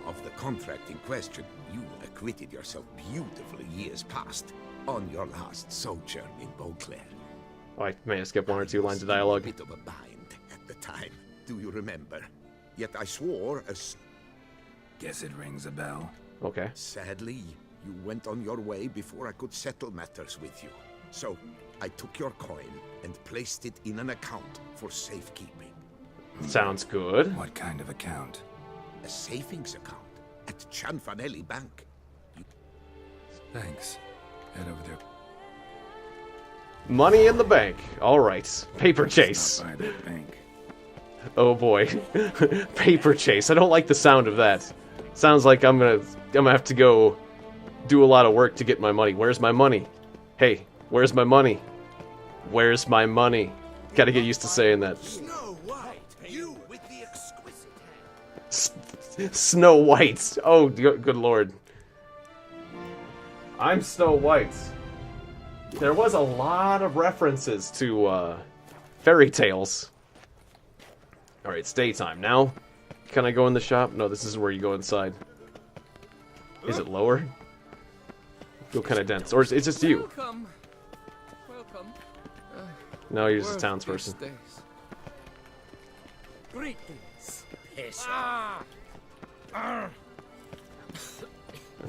Of the contract in question, you acquitted yourself beautifully years past on your last sojourn in Beauclair. Oh, I may have skipped one or two lines of dialogue. A bit of a bind at the time, do you remember? Yet I swore as... Guess it rings a bell. Okay. Sadly, you went on your way before I could settle matters with you. So, I took your coin and placed it in an account for safekeeping. Sounds good. What kind of account? A savings account at Cianfanelli Bank. Thanks. Head over there. Money in the bank. Alright. Paper chase. By that bank. Oh boy. Paper chase. I don't like the sound of that. Sounds like I'm gonna have to go do a lot of work to get my money. Where's my money? Hey, where's my money? Where's my money? Gotta get used to saying that. Snow White, you with the exquisite hand. Snow White. Oh, good lord. I'm Snow White. There was a lot of references to fairy tales. Alright, it's daytime. Now, can I go in the shop? No, this is where you go inside. Is it lower? Feel kind of dense. Or is it just you? Welcome. No, you're just a townsperson. Greetings. I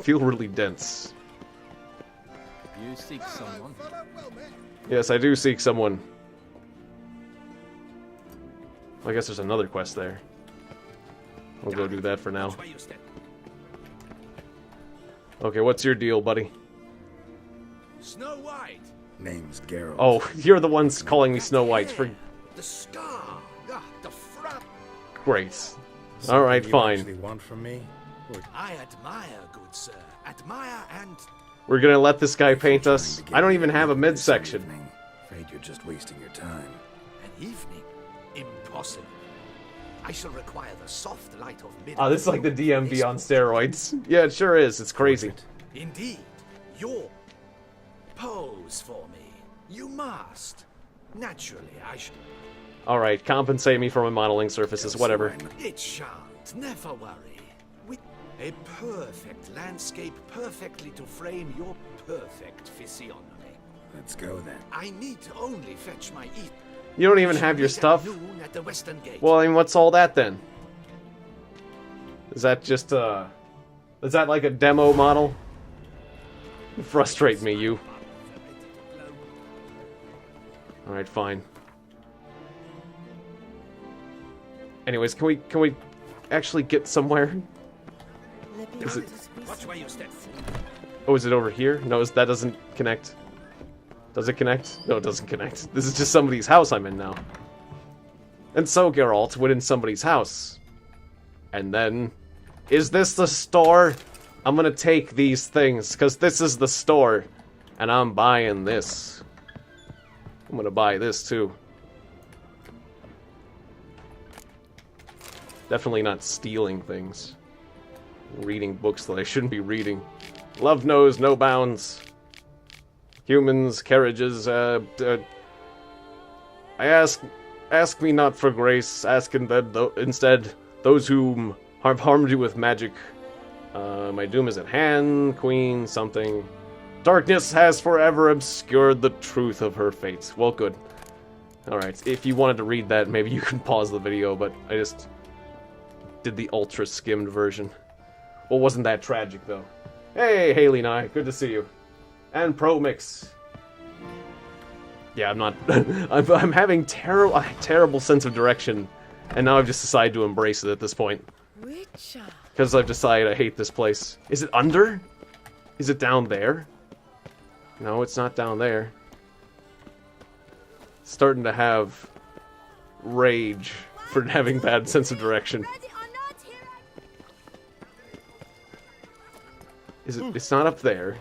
feel really dense. You seek someone? Yes, I do seek someone. I guess there's another quest there. We'll go do that for now. Okay, what's your deal, buddy? Snow White. Name's Geralt. Oh, you're the ones calling me Snow White. For The scar. The front. great. All right, fine. Something you want from me? I admire, good sir. Admire and... We're gonna let this guy paint us. I don't even have a midsection. Afraid you're just wasting your time. An evening? Impossible. I shall require the soft light of midnight. Oh, this is like the DMV on steroids. Yeah, it sure is. It's crazy. Indeed. Your pose for me. You must. Naturally, I should. Alright, compensate me for my modeling surfaces, whatever. It shan't. Never worry. With a perfect landscape perfectly to frame your perfect physiognomy. Let's go then. I need only fetch my eat. You don't even have your stuff? At the western gate. Well, I mean, what's all that then? Is that just, is that like a demo model? You frustrate me, you. Alright, fine. Anyways, can we actually get somewhere? Is it... Watch where you step. Oh, is it over here? No, that doesn't connect. Does it connect? No, it doesn't connect. This is just somebody's house I'm in now. And so, Geralt went in somebody's house. And then... Is this the store? I'm gonna take these things, because this is the store. And I'm buying this. I'm gonna buy this, too. Definitely not stealing things. Reading books that I shouldn't be reading. Love knows no bounds. Humans, carriages, I ask me not for grace, ask instead those whom have harmed you with magic. My doom is at hand, queen, something. Darkness has forever obscured the truth of her fate. Well, good. Alright, if you wanted to read that, maybe you can pause the video, but I just did the ultra-skimmed version. Well, wasn't that tragic, though. Hey, Haley and I, good to see you. And Promix. Yeah, I'm not... I'm having a terrible sense of direction, and now I've just decided to embrace it at this point. Because I've decided I hate this place. Is it under? Is it down there? No, it's not down there. Starting to have rage for having bad sense of direction. Is it? It's not up there.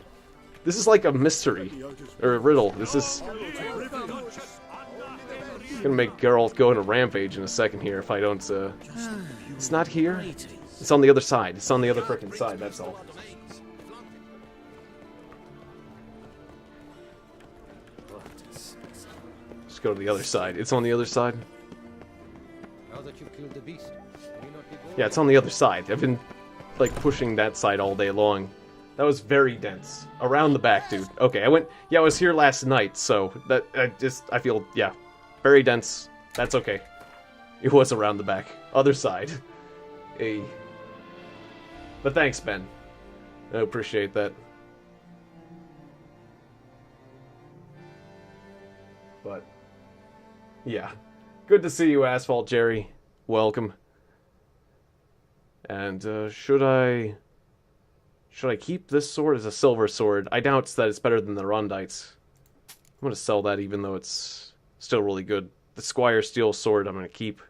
This is like a mystery or a riddle. This is gonna make Geralt go on a rampage in a second here if I don't. It's not here. It's on the other side. It's on the other frickin' side. That's all. Just go to the other side. It's on the other side. Yeah, it's on the other side. I've been like pushing that side all day long. That was very dense. Around the back, dude. Okay, I was here last night, so that I feel, yeah, very dense. That's okay. It was around the back. Other side. Hey. But thanks, Ben. I appreciate that. But, yeah. Good to see you, Asphalt Jerry. Welcome. And, should I keep this sword as a silver sword? I doubt that it's better than the Rondites. I'm gonna sell that even though it's still really good. The Squire Steel sword I'm gonna keep.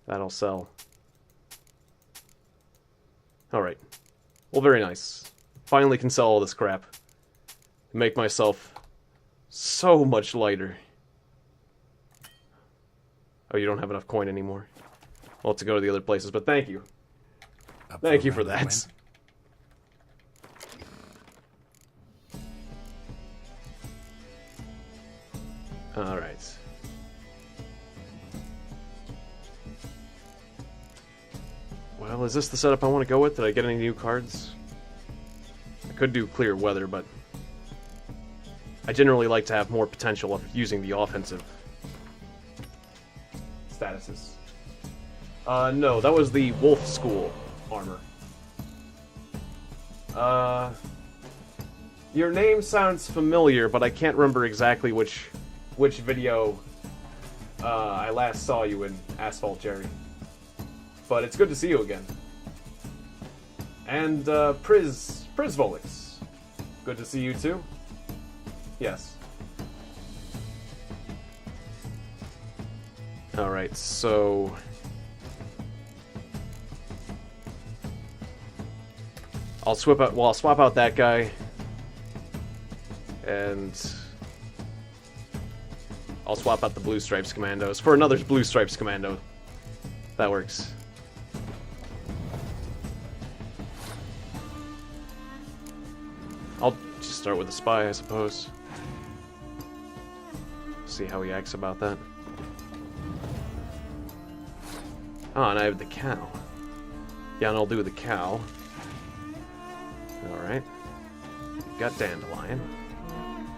That'll sell. Alright. Well, very nice. Finally can sell all this crap. Make myself so much lighter. Oh, you don't have enough coin anymore. Well, to go to the other places, but thank you. Thank you for that. Alright. Well, is this the setup I want to go with? Did I get any new cards? I could do clear weather, but I generally like to have more potential of using the offensive statuses. No, that was the Wolf School armor. Your name sounds familiar, but I can't remember exactly which video I last saw you in, Asphalt Jerry. But it's good to see you again. And Prizvolix. Good to see you too. Yes. Alright, so I'll swap out that guy. And I'll swap out the Blue Stripes Commandos for another Blue Stripes Commando. That works. I'll just start with the Spy, I suppose. See how he acts about that. Oh, and I have the cow. Yeah, and I'll do the cow. Alright. Got Dandelion.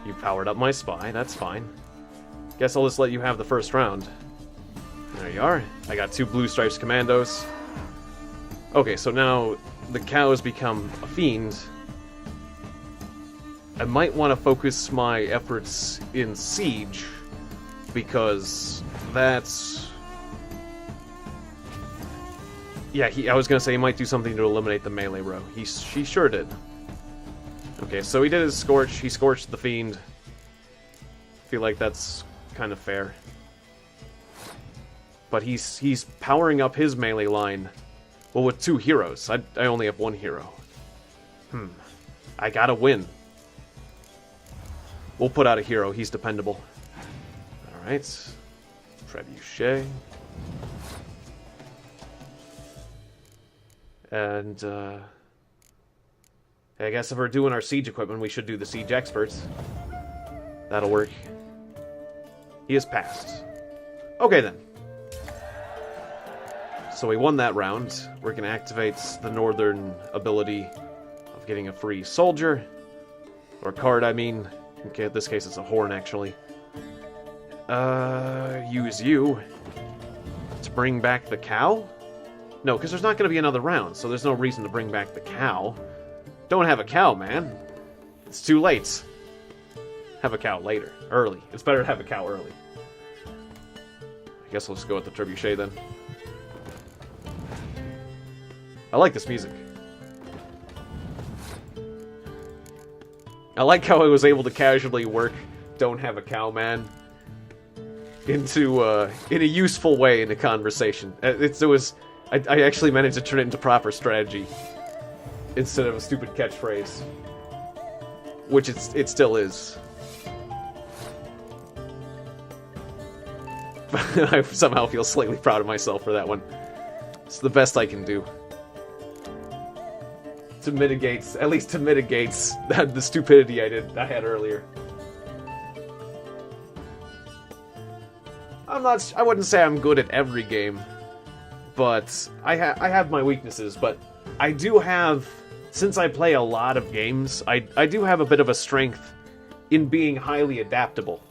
You powered up my Spy, that's fine. Guess I'll just let you have the first round. There you are. I got 2 Blue Stripes Commandos. Okay, so now the cow has become a fiend. I might want to focus my efforts in Siege, because that's... Yeah, I was going to say he might do something to eliminate the melee row. He sure did. Okay, so he did his Scorch. He scorched the Fiend. Feel like that's kind of fair. But he's powering up his melee line. Well, with 2 heroes. I only have 1 hero. I gotta win. We'll put out a hero. He's dependable. Alright. Trebuchet. And, I guess if we're doing our siege equipment, we should do the siege experts. That'll work. He has passed. Okay, then. So we won that round. We're going to activate the northern ability of getting a free soldier. Or card, I mean. Okay, in this case, it's a horn, actually. Use you to bring back the cow? No, because there's not going to be another round, so there's no reason to bring back the cow. Don't have a cow, man. It's too late. Have a cow later. Early. It's better to have a cow early. I guess I'll just go with the trebuchet then. I like this music. I like how I was able to casually work "Don't have a cow, man" into in a useful way in a conversation. I actually managed to turn it into proper strategy instead of a stupid catchphrase, which it still is. I somehow feel slightly proud of myself for that one. It's the best I can do. To mitigate, at least to mitigate the stupidity I had earlier. I wouldn't say I'm good at every game, but I have my weaknesses, but I do have, since I play a lot of games, I do have a bit of a strength in being highly adaptable.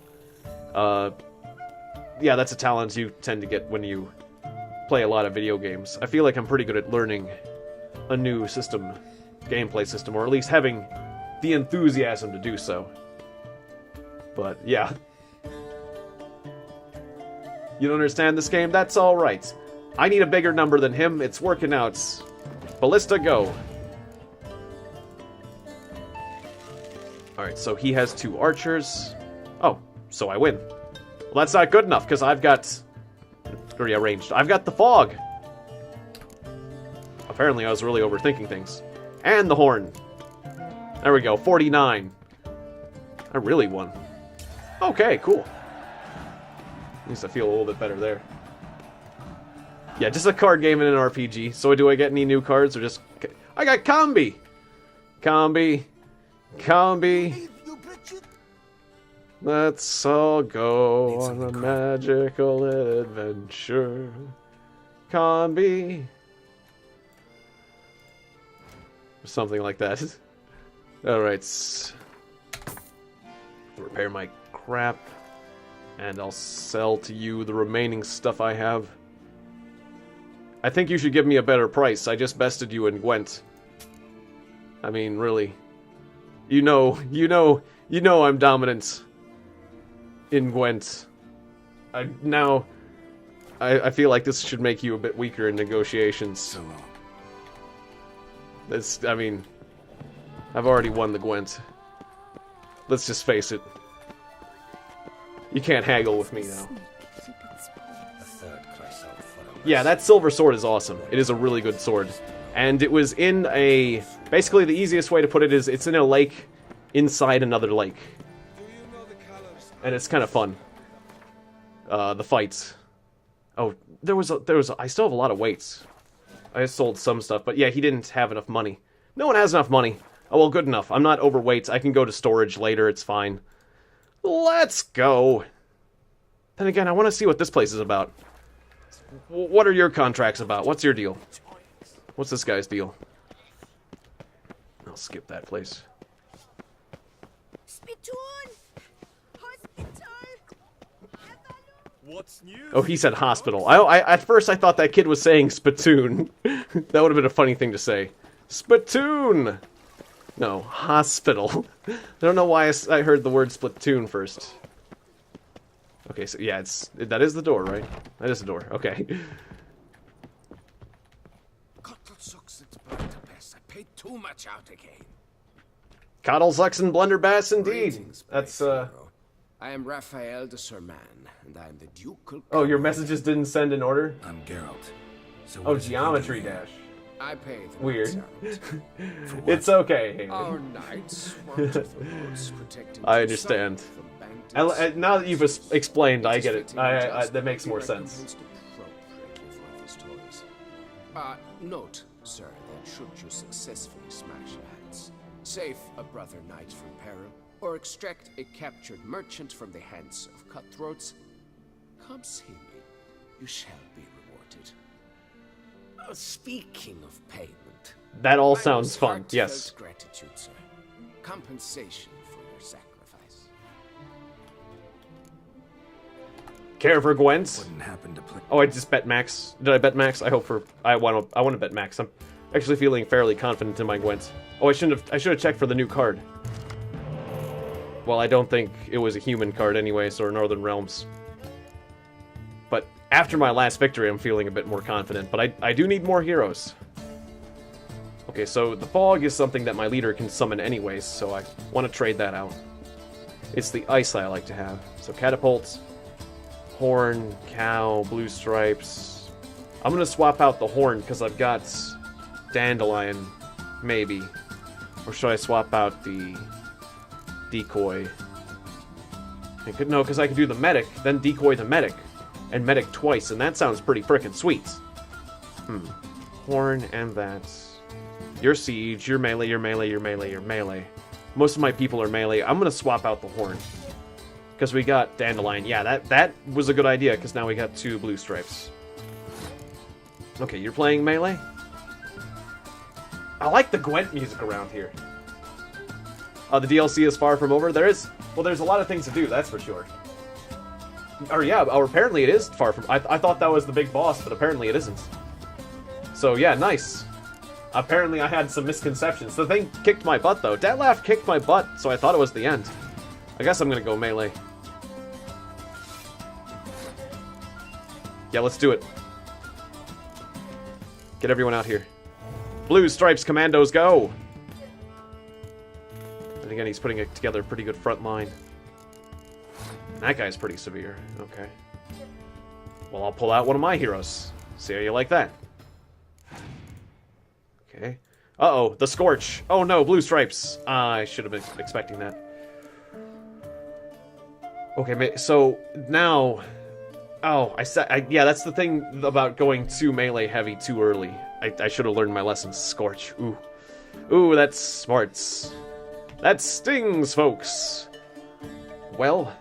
Yeah, that's a talent you tend to get when you play a lot of video games. I feel like I'm pretty good at learning a new system, gameplay system, or at least having the enthusiasm to do so. But, yeah. You don't understand this game? That's alright. I need a bigger number than him. It's working out. Ballista, go. Alright, so he has 2 archers. Oh, so I win. Well, that's not good enough, because I've got... rearranged. I've got the fog! Apparently I was really overthinking things. And the horn. There we go, 49. I really won. Okay, cool. At least I feel a little bit better there. Yeah, just a card game in an RPG. So do I get any new cards, or just... I got Combi! Combi. Combi. Let's all go on a magical adventure. Combi. Or something like that. Alright. Repair my crap. And I'll sell to you the remaining stuff I have. I think you should give me a better price. I just bested you in Gwent. I mean, really. You know I'm dominant in Gwent. I feel like this should make you a bit weaker in negotiations. So long. I mean, I've already won the Gwent. Let's just face it. You can't haggle with me now. Yeah, that silver sword is awesome. It is a really good sword. And it was in a... Basically, the easiest way to put it is it's in a lake inside another lake. And it's kind of fun. the fights. Oh, there was I still have a lot of weights. I sold some stuff, but yeah, he didn't have enough money. No one has enough money. Oh, well, good enough. I'm not overweight. I can go to storage later. It's fine. Let's go. Then again, I want to see what this place is about. What are your contracts about? What's your deal? What's this guy's deal? I'll skip that place. What's new? Oh, he said hospital. At first I thought that kid was saying spittoon. That would have been a funny thing to say. Spittoon! No, hospital. I don't know why I heard the word splatoon first. Okay, so yeah, that is the door, right? That is the door. Okay. I paid too much out again. Coddle sucks and blunderbass indeed. That's I am Raphael de Serman, and I am the Ducal. Oh, your messages didn't send in order? I'm Geralt. So oh, Geometry Dash. I paid. Weird. It's okay. Our knights want the roads protecting. I understand. Now that you've explained, I get it. That makes more sense. Note, sir, that should you successfully smash lands, save a brother knight from peril, or extract a captured merchant from the hands of cutthroats, come see me. You shall be rewarded. Speaking of payment, that all sounds fun. Yes. Gratitude, sir. Compensation for your sacrifice. Care for Gwent? Wouldn't happen to play. Oh, I just bet max. Did I bet max? I want to bet max. I'm actually feeling fairly confident in my Gwent. Oh, I should have checked for the new card. Well, I don't think it was a human card anyway, so Northern Realms. But after my last victory, I'm feeling a bit more confident. But I do need more heroes. Okay, so the fog is something that my leader can summon anyways, so I want to trade that out. It's the ice I like to have. So catapults, horn, cow, blue stripes. I'm going to swap out the horn because I've got dandelion, maybe. Or should I swap out the decoy? No, because I could do the medic, then decoy the medic, and medic twice, and that sounds pretty frickin' sweet. Horn and that. Your siege, your melee, your melee, your melee, your melee. Most of my people are melee. I'm gonna swap out the horn. Because we got dandelion. Yeah, that was a good idea, because now we got 2 blue stripes. Okay, you're playing melee? I like the Gwent music around here. The DLC is far from over. There's a lot of things to do, that's for sure. Or yeah, apparently it is far from... I thought that was the big boss, but apparently it isn't. So yeah, nice. Apparently I had some misconceptions. The thing kicked my butt, though. Detlaff kicked my butt, so I thought it was the end. I guess I'm gonna go melee. Yeah, let's do it. Get everyone out here. Blue stripes, commandos, go! And again, he's putting together a pretty good front line. That guy's pretty severe. Okay. Well, I'll pull out one of my heroes. See how you like that. Okay. Uh-oh, the Scorch. Oh no, blue stripes. I should have been expecting that. Okay, so now... Oh, yeah, that's the thing about going too melee heavy too early. I should have learned my lessons. Scorch. Ooh. Ooh, that's smarts. That stings, folks. Well...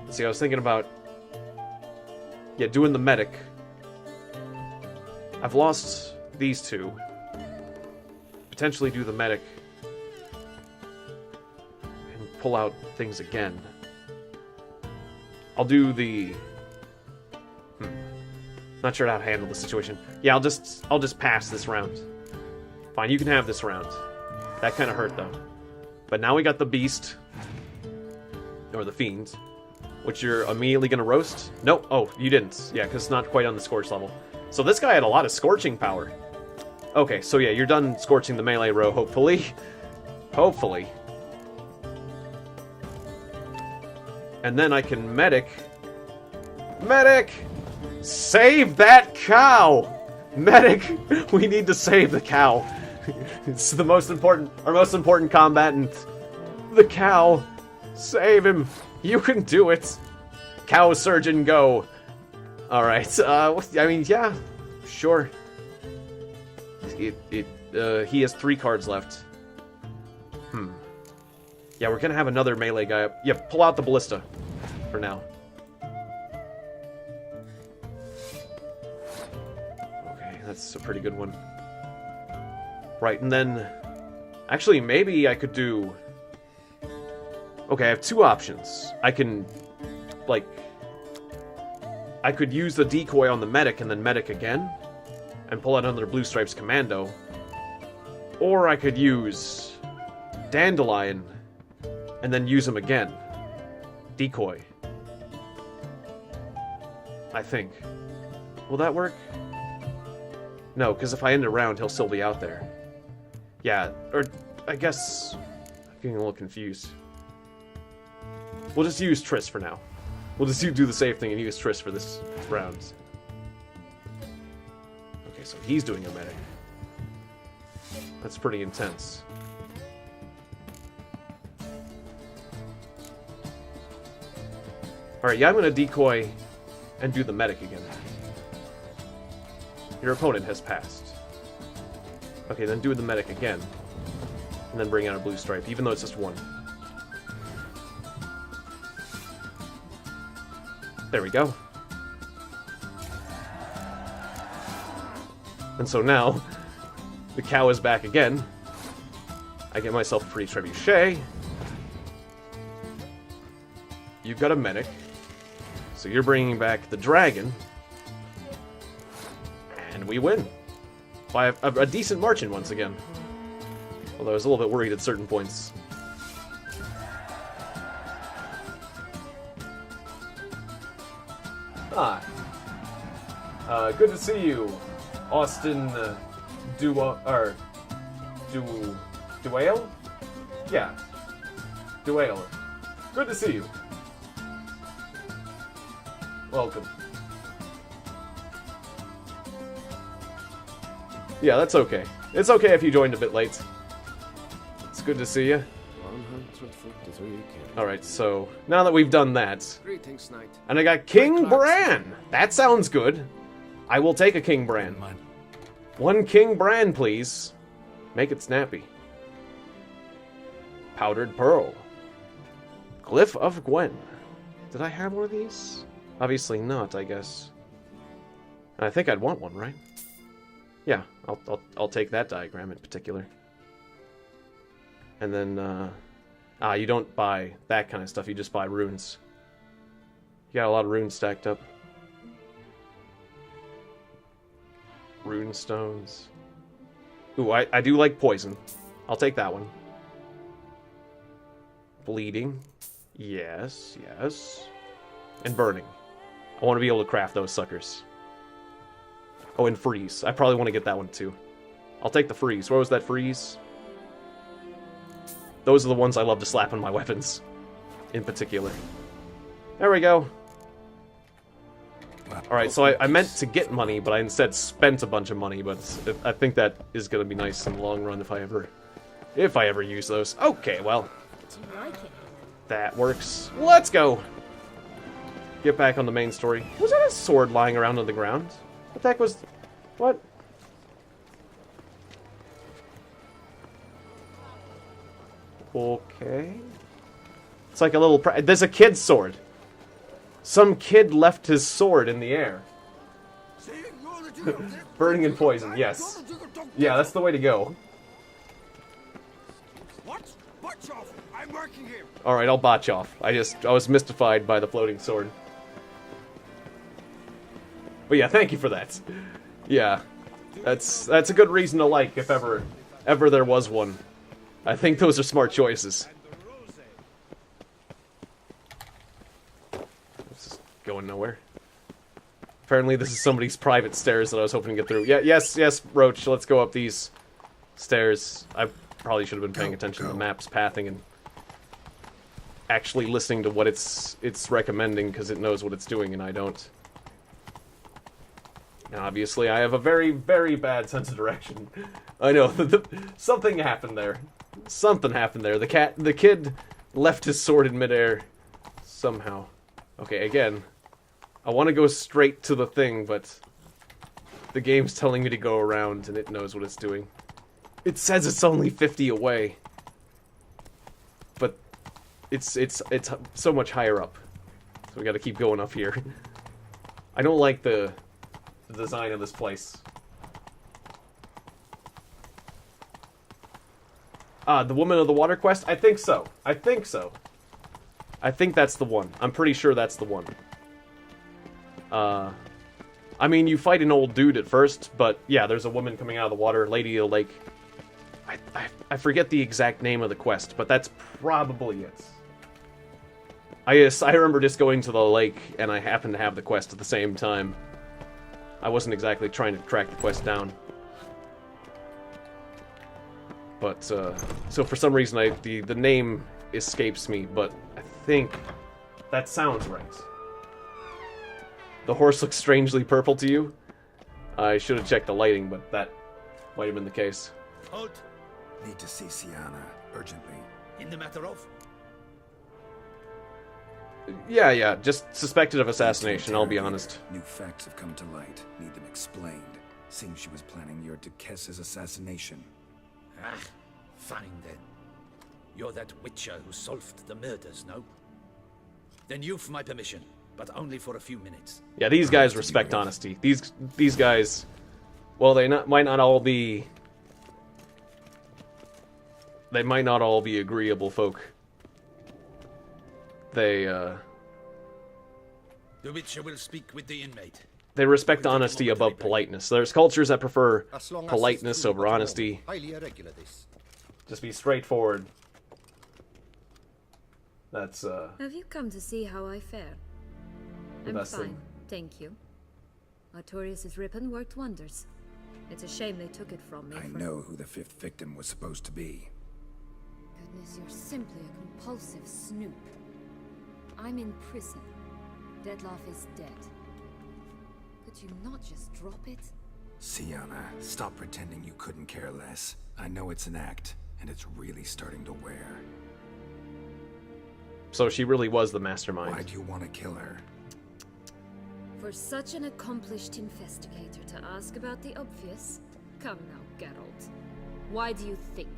See, I was thinking about... Yeah, doing the medic. I've lost these 2. Potentially do the medic. And pull out things again. I'll do the... Not sure how to handle the situation. Yeah, I'll just pass this round. Fine, you can have this round. That kind of hurt, though. But now we got the beast. Or the fiend. Which you're immediately going to roast? Nope. Oh, you didn't. Yeah, because it's not quite on the Scorch level. So this guy had a lot of scorching power. Okay, so yeah, you're done scorching the melee row, hopefully. Hopefully. And then I can medic. Medic! Save that cow! Medic! We need to save the cow. It's the most important, our most important combatant. The cow. Save him. You can do it. Cow surgeon, go. Alright, I mean, yeah, sure. He has 3 cards left. Yeah, we're gonna have another melee guy up. Yeah, pull out the ballista for now. Okay, that's a pretty good one. Right, and then... Actually, maybe I could do... Okay, I have 2 options. I can, like... I could use the decoy on the medic and then medic again, and pull out another Blue Stripes commando. Or I could use Dandelion, and then use him again. Decoy. I think. Will that work? No, because if I end a round, he'll still be out there. Yeah, or I guess... I'm getting a little confused. We'll just use Triss for now. We'll just do the safe thing and use Triss for this round. Okay, so he's doing a medic. That's pretty intense. Alright, yeah, I'm gonna decoy and do the medic again. Your opponent has passed. Okay, then do the medic again. And then bring out a blue stripe, even though it's just 1. There we go. And so now, the cow is back again. I get myself a pretty trebuchet. You've got a medic. So you're bringing back the dragon. And we win. By a decent margin once again. Although I was a little bit worried at certain points. Hi. Good to see you, Austin Duale? Yeah. Duale. Good to see you. Welcome. Yeah, that's okay. It's okay if you joined a bit late. It's good to see you. 153 Alright, so now that we've done that, Greetings, Knight. and I got King Bran! That sounds good. I will take a King Bran. 1 King Bran, please. Make it snappy. Powdered Pearl. Glyph of Gwent. Did I have one of these? Obviously not, I guess. I think I'd want one, right? Yeah, I'll take that diagram in particular. And then, you don't buy that kind of stuff, you just buy runes. You got a lot of runes stacked up. Rune stones. Ooh, I do like poison. I'll take that one. Bleeding. Yes, yes. And burning. I want to be able to craft those suckers. Oh, and freeze. I probably want to get that one too. I'll take the freeze. Where was that freeze? Those are the ones I love to slap on my weapons. In particular. There we go. Alright, so I meant to get money, but I instead spent a bunch of money, but I think that is going to be nice in the long run if I ever use those. Okay, well. That works. Let's go! Get back on the main story. Was that a sword lying around on the ground? What the heck was... What? Okay. It's like a little... There's a kid's sword. Some kid left his sword in the air. Burning and poison, yes. Yeah, that's the way to go. Alright, I'll botch off. I was mystified by the floating sword. But yeah, thank you for that. Yeah. That's a good reason to like if ever there was one. I think those are smart choices. This is going nowhere. Apparently this is somebody's private stairs that I was hoping to get through. Yeah, yes, Roach, let's go up these stairs. I probably should have been paying attention to the map's pathing and actually listening to what it's recommending, because it knows what it's doing and I don't. And obviously I have a very, very bad sense of direction. I know, something happened there. Something happened there. The kid left his sword in midair somehow. Okay, again, I want to go straight to the thing, but the game's telling me to go around, and it knows what it's doing. It says it's only 50 away, but it's so much higher up, so we got to keep going up here. I don't like the design of this place. The Woman of the Water quest? I think so. I think so. I think that's the one. I'm pretty sure that's the one. I mean, you fight an old dude at first, but yeah, there's a woman coming out of the water, Lady of the Lake. I forget the exact name of the quest, but that's probably it. I remember just going to the lake, and I happened to have the quest at the same time. I wasn't exactly trying to track the quest down. But, so for some reason, the name escapes me, but I think that sounds right. The horse looks strangely purple to you? I should have checked the lighting, but that might have been the case. Halt! Need to see Siana, urgently. In the matter of? Yeah, just suspected of assassination, I'll be honest. New facts have come to light. Need them explained. Seems she was planning your Detlaff's assassination. Ah, fine then. You're that witcher who solved the murders, no? Then you've my permission, but only for a few minutes. Yeah, these guys respect honesty. These guys, well, might not all be agreeable folk. The witcher will speak with the inmate. They respect honesty above politeness. There's cultures that prefer politeness over honesty. Highly irregular, this. Just be straightforward. That's Have you come to see how I fare? the I'm best fine, thing. thank you. Artorius' ribbon worked wonders. It's a shame they took it from me. I know who the 5th victim was supposed to be. Goodness, you're simply a compulsive snoop. I'm in prison. Detlaff is dead. Could you not just drop it? Siana, stop pretending you couldn't care less. I know it's an act, and it's really starting to wear. So she really was the mastermind. Why do you want to kill her? For such an accomplished investigator to ask about the obvious? Come now, Geralt. Why do you think?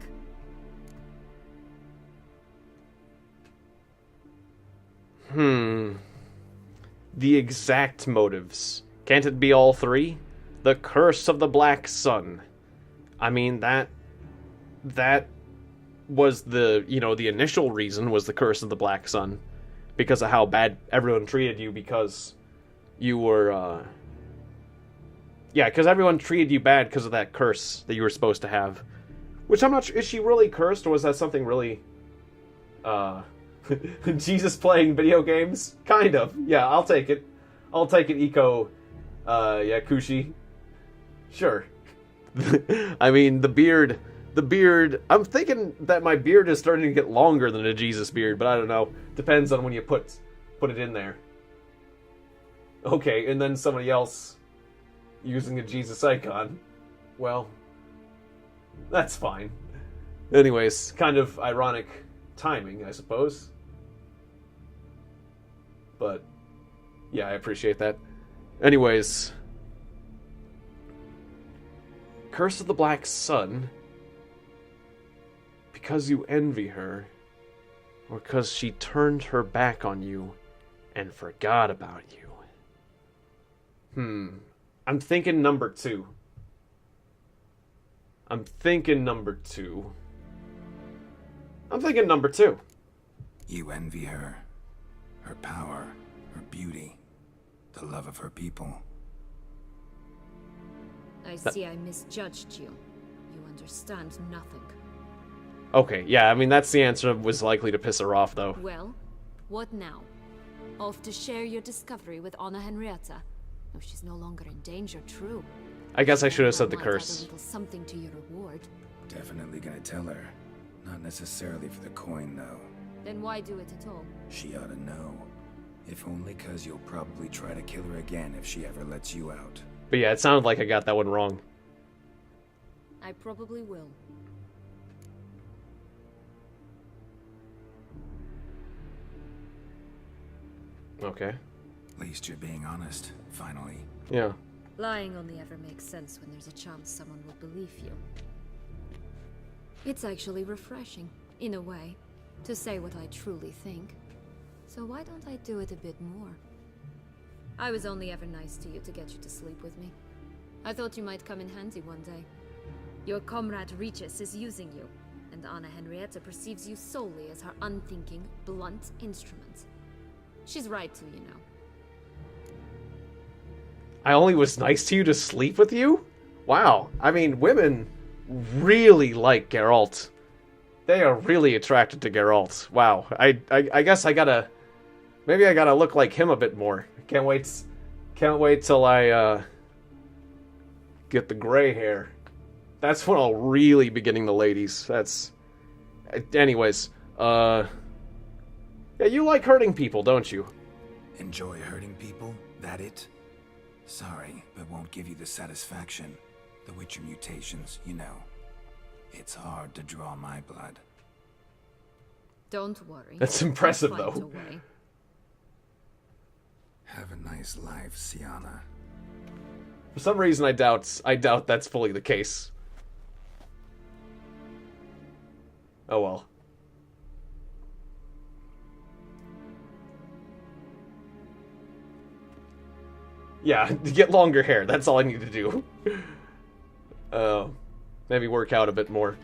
The exact motives. Can't it be all three? The curse of the Black Sun. I mean, that was the initial reason was the curse of the Black Sun. Because of how bad everyone treated you because you were, because everyone treated you bad because of that curse that you were supposed to have. Which I'm not sure, is she really cursed, or was that something really, Jesus playing video games? Kind of. Yeah, I'll take it. I'll take it, Eco, Kushi. Sure. I mean, the beard, I'm thinking that my beard is starting to get longer than a Jesus beard, but I don't know. Depends on when you put it in there. Okay, and then somebody else using a Jesus icon. Well, that's fine. Anyways, kind of ironic timing, I suppose. But, yeah, I appreciate that. Anyways, Curse of the Black Sun, because you envy her, or because she turned her back on you and forgot about you. I'm thinking number two. I'm thinking number two. You envy her. Her power, her beauty, the love of her people. I see I misjudged you. You understand nothing. Okay, yeah, I mean, that's the answer was likely to piss her off, though. Well, what now? Off to share your discovery with Anna Henrietta? No, she's no longer in danger, true. I guess I should have said the Might add a curse. little something to your reward. Definitely gonna tell her. Not necessarily for the coin, though. Then why do it at all? She ought to know. If only 'cause you'll probably try to kill her again if she ever lets you out. But yeah, it sounded like I got that one wrong. I probably will. Okay. At least you're being honest, finally. Yeah. Lying only ever makes sense when there's a chance someone will believe you. It's actually refreshing, in a way, to say what I truly think. So why don't I do it a bit more? I was only ever nice to you to get you to sleep with me. I thought you might come in handy one day. Your comrade Regis is using you, and Anna Henrietta perceives you solely as her unthinking, blunt instrument. She's right to, you know. I only was nice to you to sleep with you? Wow. I mean, women really like Geralt. They are really attracted to Geralt. Wow. I guess I gotta... Maybe I gotta look like him a bit more. Can't wait till I, get the gray hair. That's when I'll really be getting the ladies. That's... Anyways, yeah, you like hurting people, don't you? Enjoy hurting people? That it? Sorry, but won't give you the satisfaction. The Witcher mutations, you know. It's hard to draw my blood. Don't worry. That's impressive, I'll find though. a way. Have a nice life, Siana. For some reason, I doubt that's fully the case. Oh well. Yeah, to get longer hair. That's all I need to do. Maybe work out a bit more.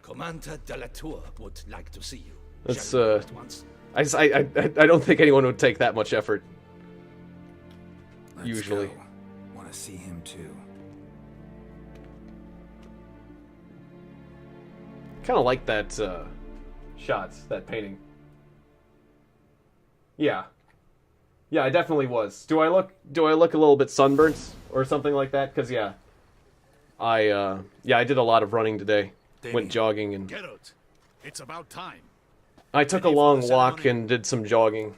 Commander de la Tour would like to see you. That's Shall we go at once? I don't think anyone would take that much effort. Let's Usually. go. Want to see him too. Kind of like that shot, that painting. Yeah. Yeah, I definitely was. Do I look a little bit sunburnt or something like that? Cuz yeah. I did a lot of running today. Went jogging and Geralt, it's about time. I took a long walk and did some jogging.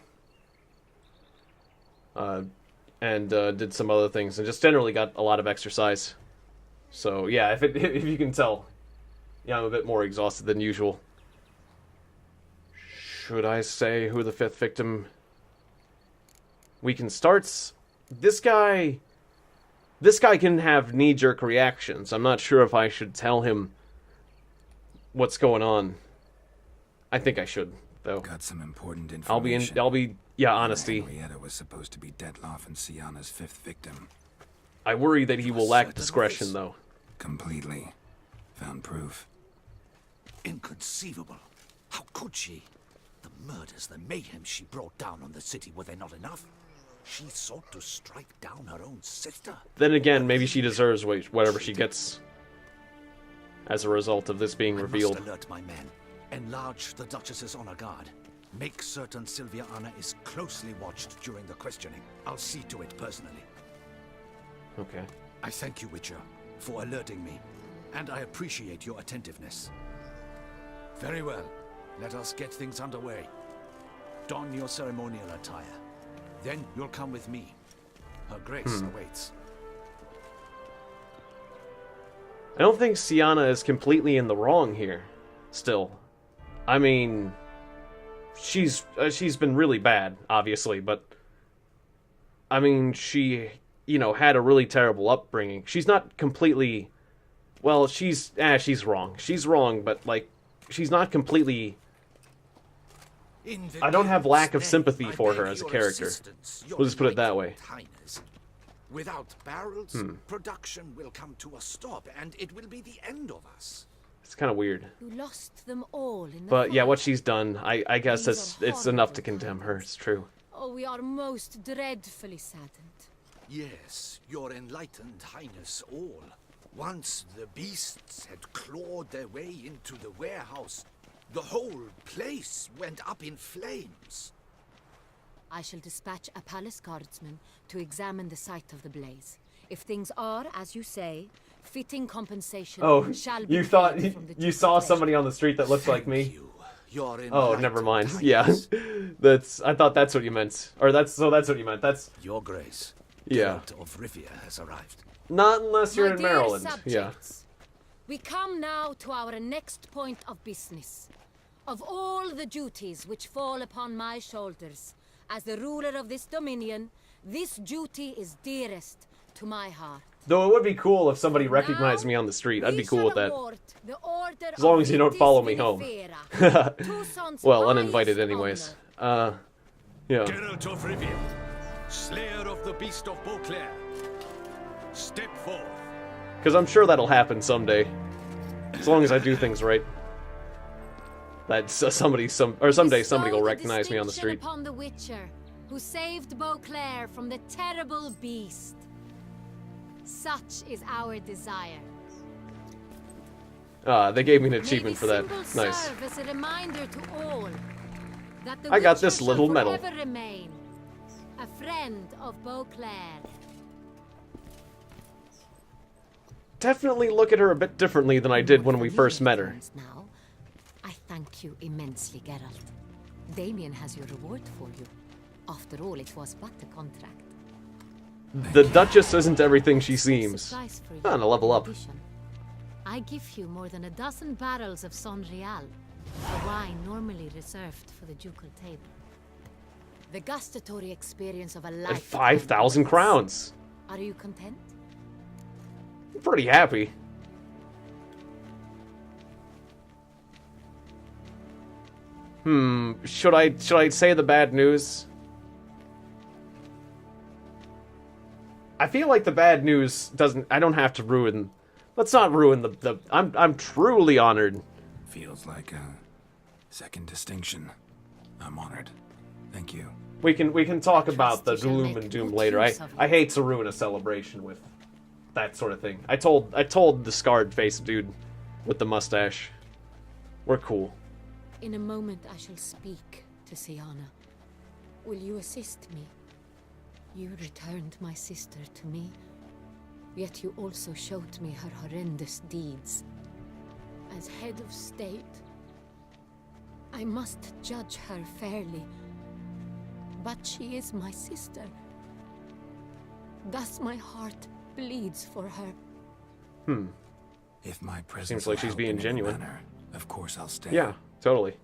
And did some other things and just generally got a lot of exercise. So, yeah, if you can tell, yeah, I'm a bit more exhausted than usual. Should I say who the fifth victim weekend starts? This guy can have knee-jerk reactions. I'm not sure if I should tell him what's going on. I think I should, though. Got some important information. I'll be honesty. Henrietta was supposed to be Detlaff and Siana's fifth victim. I worry that he will lack discretion, though. Completely. Found proof. Inconceivable. How could she? The murders, the mayhem she brought down on the city, were they not enough? She sought to strike down her own sister. Then again, maybe she deserves whatever she gets as a result of this being revealed. I must alert my men. Enlarge the Duchess's honor guard. Make certain Sylvia Anna is closely watched during the questioning. I'll see to it personally. Okay. I thank you, Witcher, for alerting me, and I appreciate your attentiveness. Very well. Let us get things underway. Don your ceremonial attire. Then you'll come with me. Her Grace awaits. I don't think Siana is completely in the wrong here. Still, I mean, she's been really bad, obviously, but I mean, she, had a really terrible upbringing. She's not completely, well, she's wrong. She's wrong, but like, she's not completely. I don't have lack of sympathy for her as a character. We'll just put it that way. Without barrels, production will come to a stop, and it will be the end of us. It's kind of weird. You lost them all in the But yeah, fire. what she's done, I guess it's enough to condemn her. It's true. Oh, we are most dreadfully saddened. Yes, your enlightened highness all. Once the beasts had clawed their way into the warehouse, the whole place went up in flames. I shall dispatch a palace guardsman to examine the site of the blaze. If things are, as you say, fitting compensation shall be you thought paid from the you saw somebody on the street that looked like me? Oh, never mind. Yeah, I thought that's what you meant, or that's what you meant. That's Your Grace. Yeah. Geralt of Rivia has arrived. Not unless you're My in dear Maryland. subjects, we come now to our next point of business. Of all the duties which fall upon my shoulders, as the ruler of this dominion, this duty is dearest to my heart. Though it would be cool if somebody recognized me on the street. I'd be cool with that. As long as you don't follow me home. Well, uninvited anyways. Yeah. Geralt of Rivia, Slayer of the Beast of Beauclair, step forth. Because I'm sure that'll happen someday. As long as I do things right. That someday somebody will recognize me on the street. Upon the Witcher, who saved Beauclair from the terrible beast. Such is our desire. They gave me an achievement for that. Nice. Serve as a reminder to all that the I got Witcher this little shall medal. forever remain a friend of Beauclair. Definitely look at her a bit differently than I did when we first met her. Now, I thank you immensely, Geralt. Damien has your reward for you. After all, it was but a contract. The Duchess isn't everything she seems. On a level up. I give you more than a dozen barrels of Son Real, a wine normally reserved for the ducal table. The gustatory experience of a And lifetime. 5,000 crowns. Are you content? I'm pretty happy. Should I say the bad news? I feel like the bad news doesn't. I don't have to ruin. Let's not ruin the. I'm truly honored. Feels like a second distinction. I'm honored. Thank you. We can talk about the gloom make and doom good later. use of I hate to ruin a celebration with that sort of thing. I told the scarred faced dude with the mustache, we're cool. In a moment I shall speak to Siana. Will you assist me? You returned my sister to me, yet you also showed me her horrendous deeds. As head of state, I must judge her fairly. But she is my sister. Thus my heart bleeds for her. If my presence Seems like will she's help being in any genuine. manner, of course I'll stay. Yeah, totally.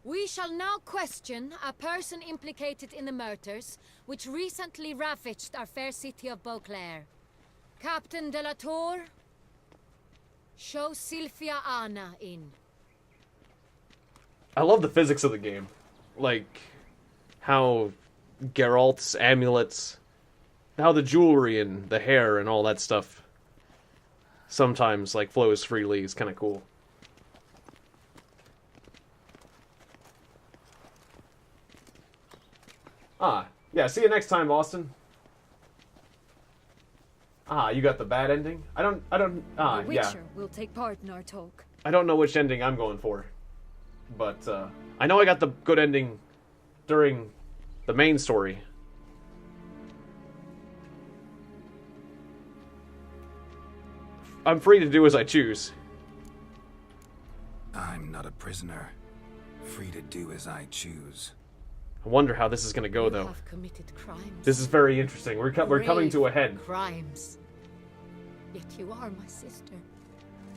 We shall now question a person implicated in the murders which recently ravaged our fair city of Beauclair. Captain de la Tour, show Sylvia Anna in. I love the physics of the game. Like, how Geralt's amulets, how the jewelry and the hair and all that stuff sometimes, like, flows freely is kind of cool. Yeah, see you next time, Austin. You got the bad ending? The yeah. Witcher will take part in our talk. I don't know which ending I'm going for. But, I know I got the good ending during the main story. I'm free to do as I choose. I'm not a prisoner. Free to do as I choose. I wonder how this is going to go, You though. have committed crimes. This is very interesting. We're coming to a head. Crimes. Yet you are my sister.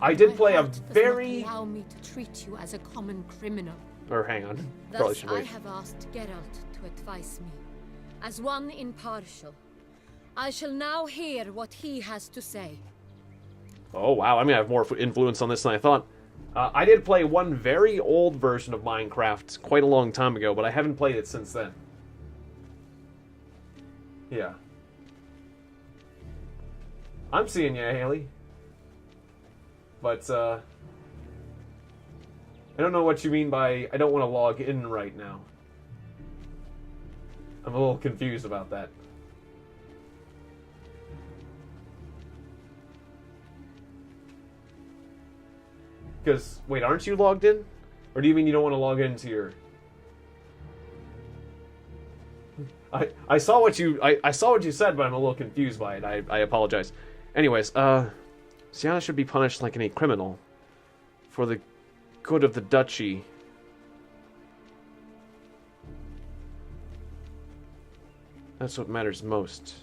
I did My play a heart does very... not allow me to treat you as a common criminal. Or hang on. Probably Thus, should I wait. have asked Geralt to advise me, as one impartial. I shall now hear what he has to say. Oh, wow. I'm going to have more influence on this than I thought. I did play one very old version of Minecraft quite a long time ago, but I haven't played it since then. Yeah. I'm seeing ya, Haley. But, I don't know what you mean by I don't want to log in right now. I'm a little confused about that. Because, wait, aren't you logged in? Or do you mean you don't want to log into your... I saw what you said, but I'm a little confused by it. I apologize. Anyways, Siana should be punished like any criminal. For the good of the duchy. That's what matters most.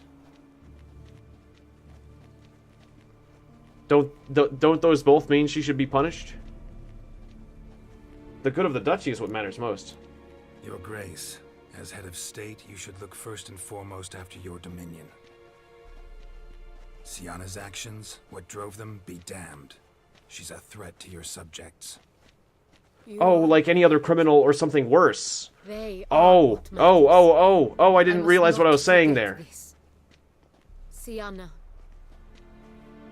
Don't those both mean she should be punished? The good of the duchy is what matters most. Your Grace, as head of state, you should look first and foremost after your dominion. Siana's actions, what drove them, be damned. She's a threat to your subjects. Oh, like any other criminal or something worse. They Oh, I didn't realize what I was saying there. Siana,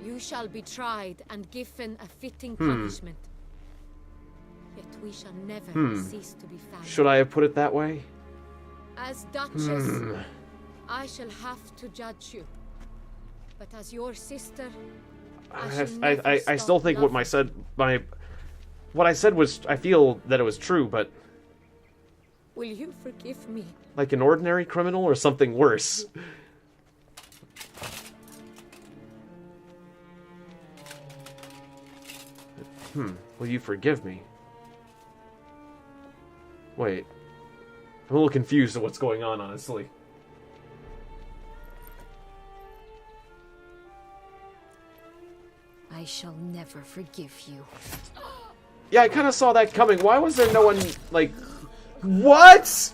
you shall be tried and given a fitting punishment. Yet we shall never cease to be family. Should I have put it that way? As Duchess, I shall have to judge you. But as your sister, I still think what what I said was, I feel that it was true, but will you forgive me? like an ordinary criminal or something worse? Will you forgive me? Wait. I'm a little confused at what's going on, honestly. I shall never forgive you. Yeah, I kind of saw that coming. Why was there no one, like... What?!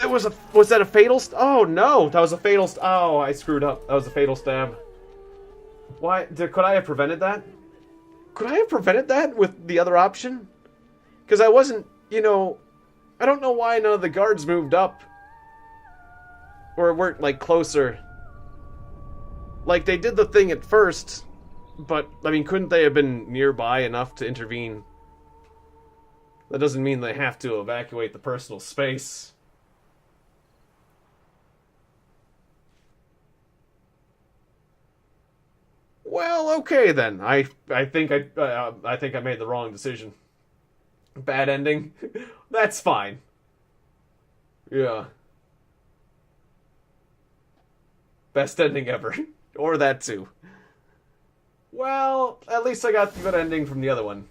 It was that a fatal oh, no! That was a fatal oh, I screwed up. That was a fatal stab. Why? Could I have prevented that? Could I have prevented that with the other option? Because I wasn't, you know... I don't know why none of the guards moved up. Or weren't, like, closer. Like, they did the thing at first, but, I mean, couldn't they have been nearby enough to intervene? That doesn't mean they have to evacuate the personal space. Well, okay then. I think I made the wrong decision. Bad ending. That's fine. Yeah. Best ending ever. Or that too. Well, at least I got the good ending from the other one.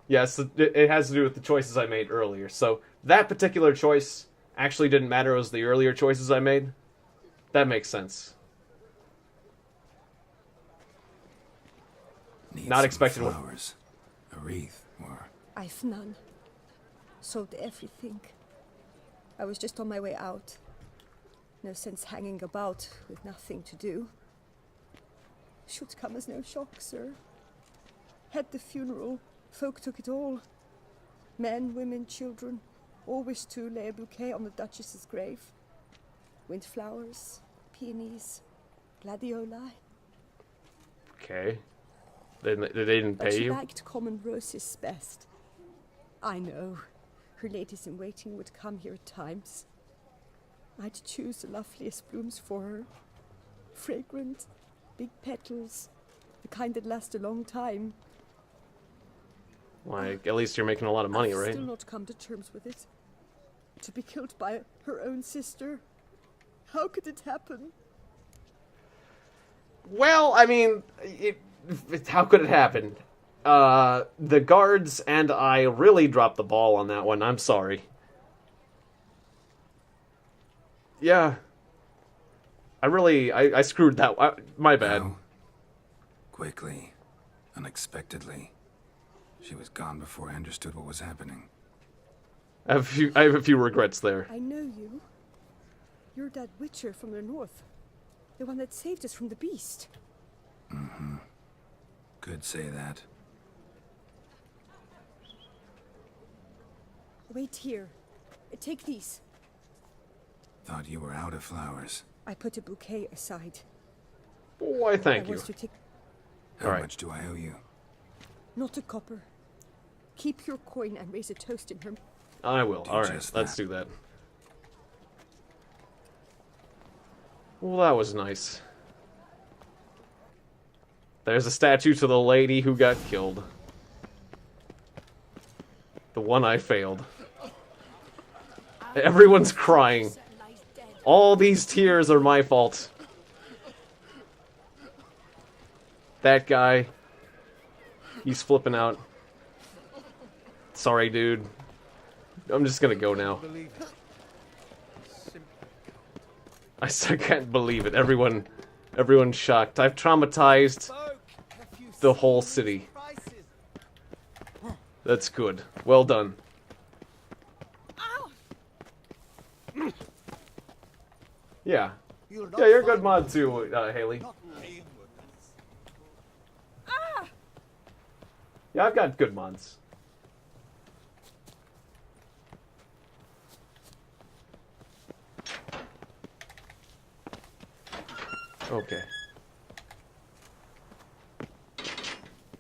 Yes, it has to do with the choices I made earlier. So, that particular choice actually didn't matter as the earlier choices I made. That makes sense. Not expected flowers. A wreath, or... I've none. Sold everything. I was just on my way out. No sense hanging about with nothing to do. Should come as no shock, sir. Had the funeral, folk took it all. Men, women, children, all wished to lay a bouquet on the Duchess's grave. Windflowers, peonies, gladioli. Okay. They didn't But pay she you? liked common roses best. I know. Her ladies-in-waiting would come here at times. I'd choose the loveliest blooms for her. Fragrant, big petals, the kind that last a long time. Like, at least you're making a lot of money, I've right? still not come to terms with it. To be killed by her own sister. How could it happen? Well, I mean, how could it happen? The guards and I really dropped the ball on that one. I'm sorry. Yeah. I screwed that. My bad. No. Quickly. Unexpectedly. She was gone before I understood what was happening. I have a few regrets there. I know you. You're that witcher from the north. The one that saved us from the beast. Mm-hmm. Could say that. Wait here. Take these. Thought you were out of flowers. I put a bouquet aside. Why, thank you. How much do I owe you? Not a copper. Keep your coin and raise a toast in her. I will. Alright, let's do that. Well, that was nice. There's a statue to the lady who got killed. The one I failed. Everyone's crying. All these tears are my fault. That guy. He's flipping out. Sorry, dude. I'm just gonna go now. I still can't believe it. Everyone Everyone's shocked. I've traumatized the whole city. That's good. Well done. Yeah. Yeah, you're a good mod too, Haley. Yeah, I've got good mods. Okay.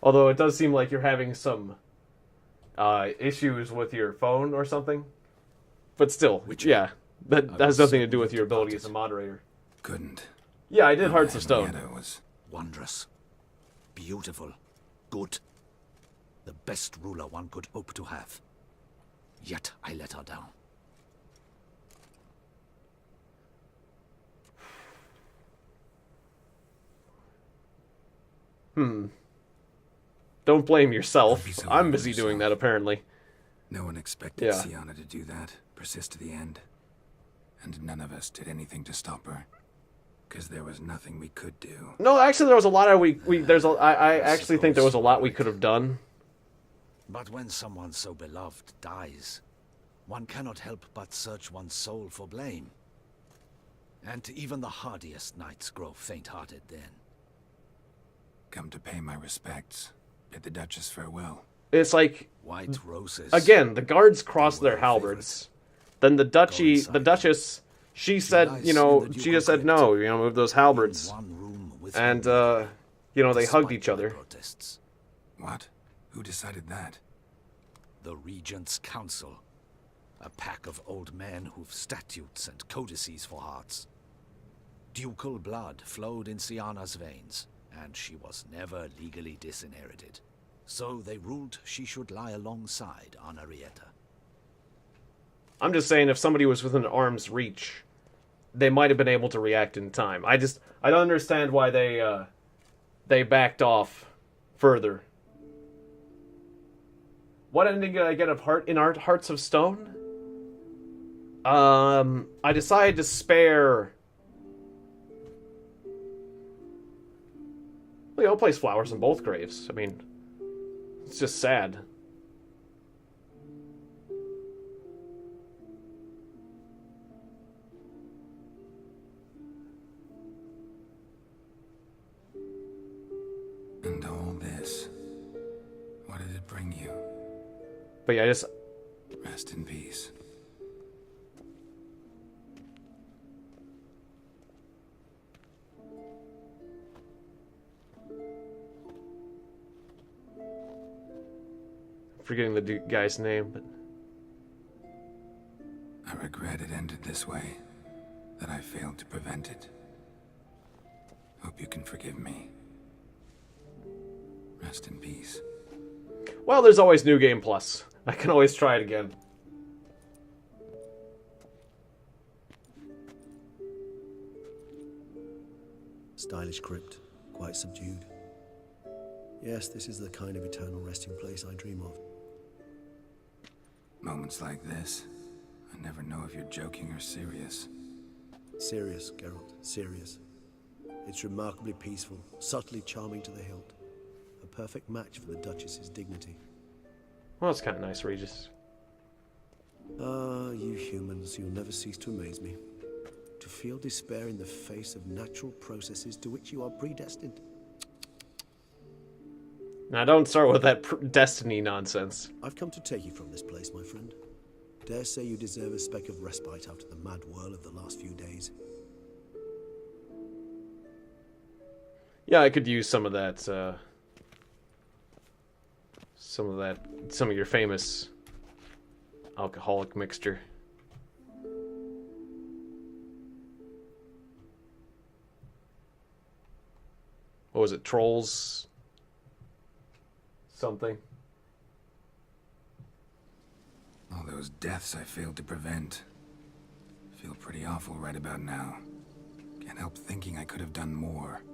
Although it does seem like you're having some issues with your phone or something. But still, yeah. That has nothing to do with your ability as a moderator. Couldn't. Yeah, I did Hearts of Stone. It was wondrous. Beautiful. Good. The best ruler one could hope to have. Yet I let her down. Don't blame yourself. I'm busy doing that, apparently. No one expected Siana to do that, persist to the end. And none of us did anything to stop her. Because there was nothing we could do. No, actually, there was a lot of I actually think there was a lot we could have done. But when someone so beloved dies, one cannot help but search one's soul for blame. And even the hardiest knights grow faint-hearted then. Come to pay my respects. Bid the Duchess farewell. It's like, white roses. Again, the guards crossed their halberds. Then the Duchess, she said, you know, she just said no, you know, move those halberds. And, you know, they hugged each other. What? Who decided that? The Regent's Council. A pack of old men who've statutes and codices for hearts. Ducal blood flowed in Siana's veins, and she was never legally disinherited. So they ruled she should lie alongside Anarietta. I'm just saying, if somebody was within arm's reach, they might have been able to react in time. I don't understand why they backed off further. What ending did I get of Hearts of Stone? I decided to spare. Well, I'll place flowers in both graves. I mean, it's just sad. And all this, what did it bring you? But yeah, Rest in peace. Forgetting the guy's name, but I regret it ended this way, that I failed to prevent it. Hope you can forgive me. Rest in peace. Well, there's always New Game Plus. I can always try it again. Stylish crypt, quite subdued. Yes, this is the kind of eternal resting place I dream of. Moments like this, I never know if you're joking or serious. Serious, Geralt, serious. It's remarkably peaceful, subtly charming to the hilt. A perfect match for the Duchess's dignity. Well, that's kind of nice, Regis. Ah, you humans, you'll never cease to amaze me. To feel despair in the face of natural processes to which you are predestined. Now, don't start with that destiny nonsense. I've come to take you from this place, my friend. Dare say you deserve a speck of respite after the mad whirl of the last few days. Yeah, I could use some of that, some of your famous alcoholic mixture. What was it, Trolls? Something. All those deaths I failed to prevent. Feel pretty awful right about now. Can't help thinking I could have done more.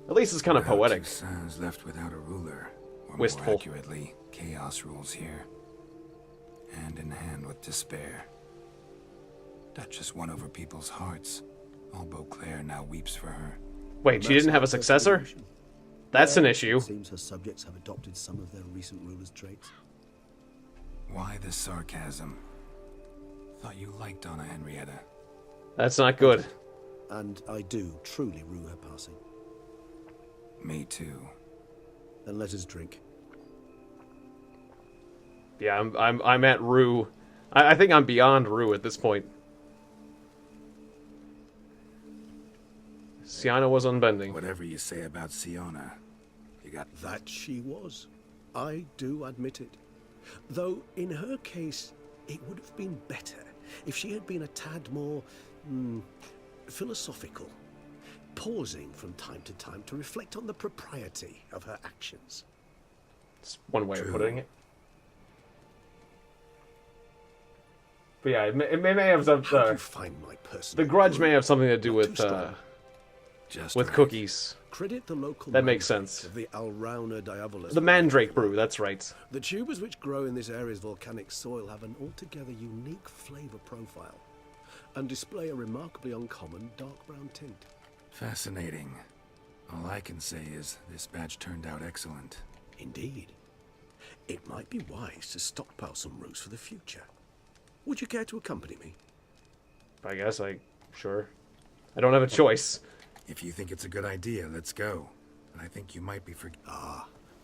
At least it's kind of poetic. Sons left without a ruler, or Wistful. more accurately, chaos rules here. Hand in hand with despair. Duchess won over people's hearts. All Beauclair now weeps for her. Wait, she didn't have a successor? That's an issue. It seems her subjects have adopted some of their recent rulers' traits. Why the sarcasm? Thought you liked Donna Henrietta. That's not good. And I do truly rue her passing. Me too. Then let us drink. Yeah, I'm at rue. I think I'm beyond rue at this point. Siana was unbending. Whatever you say about Siana, you got... That she was. I do admit it. Though, in her case, it would have been better if she had been a tad more... philosophical. Pausing from time to time to reflect on the propriety of her actions. It's one way of putting it. But yeah, it may have some... How do you find my personal the grudge may have something to do with right. cookies. Credit the local that makes sense. Of the Alrauna diabolus. The mandrake brew, that's right. The tubers which grow in this area's volcanic soil have an altogether unique flavour profile and display a remarkably uncommon dark brown tint. Fascinating. All I can say is this batch turned out excellent. Indeed. It might be wise to stockpile some roots for the future. Would you care to accompany me? I guess sure. I don't have a choice. If you think it's a good idea, let's go. But I think you might be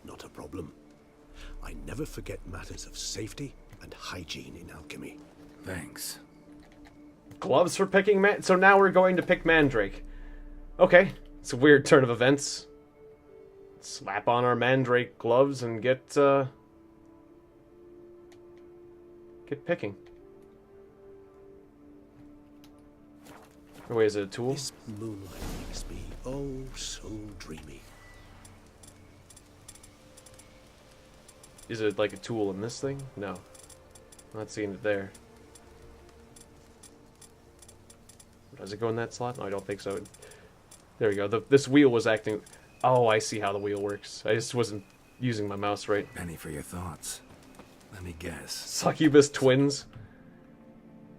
not a problem. I never forget matters of safety and hygiene in alchemy. Thanks. Gloves for picking so now we're going to pick mandrake. Okay, it's a weird turn of events. Slap on our mandrake gloves and get picking. Wait, is it a tool? This moonlight makes me oh so dreamy. Is it like a tool in this thing? No. I'm not seeing it there. Does it go in that slot? No, I don't think so. There we go. This wheel was acting... Oh, I see how the wheel works. I just wasn't using my mouse right. Penny for your thoughts. Let me guess. Succubus twins?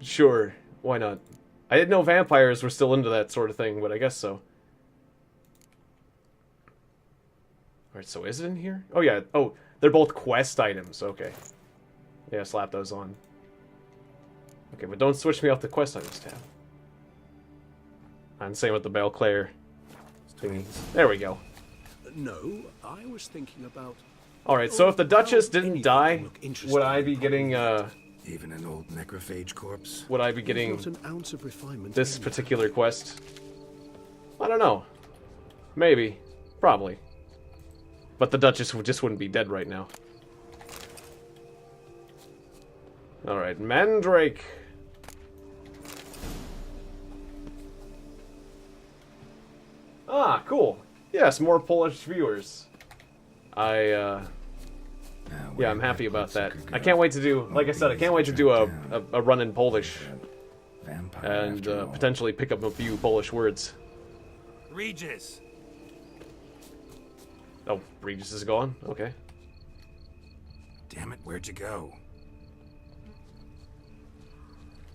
Sure. Why not? I didn't know vampires were still into that sort of thing, but I guess so. Alright, so is it in here? Oh, yeah. Oh, they're both quest items. Okay. Yeah, slap those on. Okay, but don't switch me off the quest items tab. And same with the Belclair thingy. There we go. No, I was thinking about... Alright, so if the Duchess didn't die, would I be getting, even an old necrophage corpse? Would I be getting not an ounce of refinement this particular quest? I don't know. Maybe. Probably. But the Duchess just wouldn't be dead right now. Alright, Mandrake. Ah, cool. Yes, more Polish viewers. Yeah, I'm happy about that. I can't wait to do, like I said, I can't wait to do a run in Polish. And potentially pick up a few Polish words. Regis! Oh, Regis is gone? Okay. Damn it, where'd you go?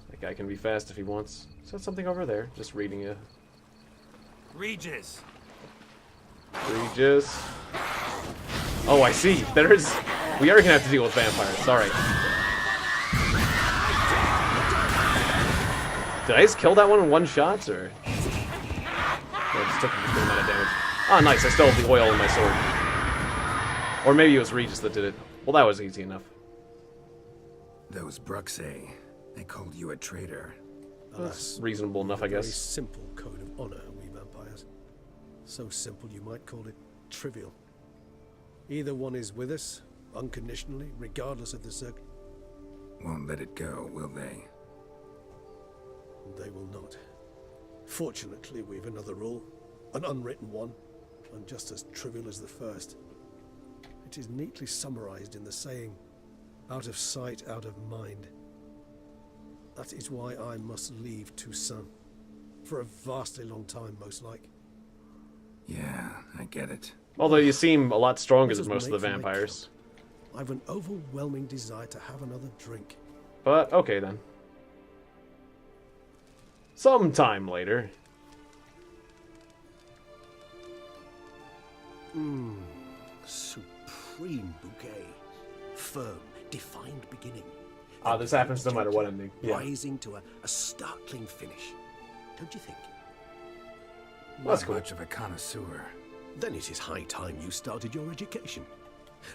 That guy can be fast if he wants. Is that something over there? Just reading it. Regis! Regis. Oh, I see. There is... We are gonna have to deal with vampires. Alright. Did I just kill that one in one shot, or...? I just took a good amount of damage. Ah, nice. I still have the oil in my sword. Or maybe it was Regis that did it. Well, that was easy enough. Those Bruxay, they called you a traitor. That's reasonable enough, I guess. Very simple code of honor, we vampires. So simple you might call it trivial. Either one is with us, unconditionally, regardless of the circ... Won't let it go, will they? They will not. Fortunately, we've another rule. An unwritten one, and just as trivial as the first. It is neatly summarized in the saying, out of sight, out of mind. That is why I must leave Toussaint. For a vastly long time, most like. Yeah, I get it. Although you seem a lot stronger than most of the vampires. I've an overwhelming desire to have another drink. But, okay then. Sometime later. Supreme bouquet. Firm, defined beginning. This happens no matter what ending. Yeah. Rising to a startling finish. Don't you think? Not much of a connoisseur. Then it is high time you started your education.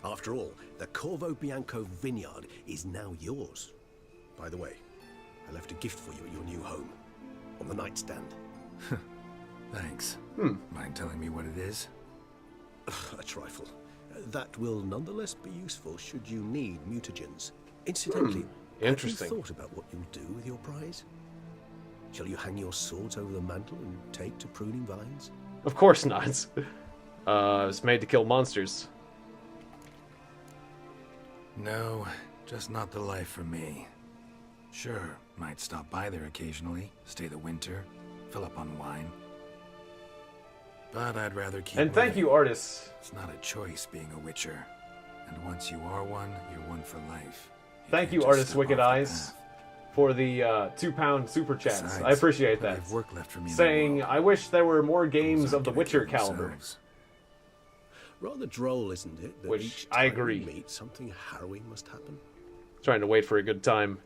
After all, the Corvo Bianco vineyard is now yours. By the way, I left a gift for you at your new home. On the nightstand. Thanks. Mind telling me what it is? A trifle. That will nonetheless be useful should you need mutagens. Incidentally, interesting. Have you thought about what you'll do with your prize? Shall you hang your swords over the mantle and take to pruning vines? Of course not. It's made to kill monsters. No, just not the life for me. Sure, might stop by there occasionally, stay the winter, fill up on wine. But I'd rather keep And thank you, artists. It's not a choice being a witcher. And once you are one, you're one for life. Thank you, artist Wicked Eyes, for the £2 super chats. Besides, I appreciate that. I have work left for me Saying, I wish there were more games of the Witcher caliber. Rather droll, isn't it? That Which each I time agree. we meet, something harrowing must happen. Trying to wait for a good time.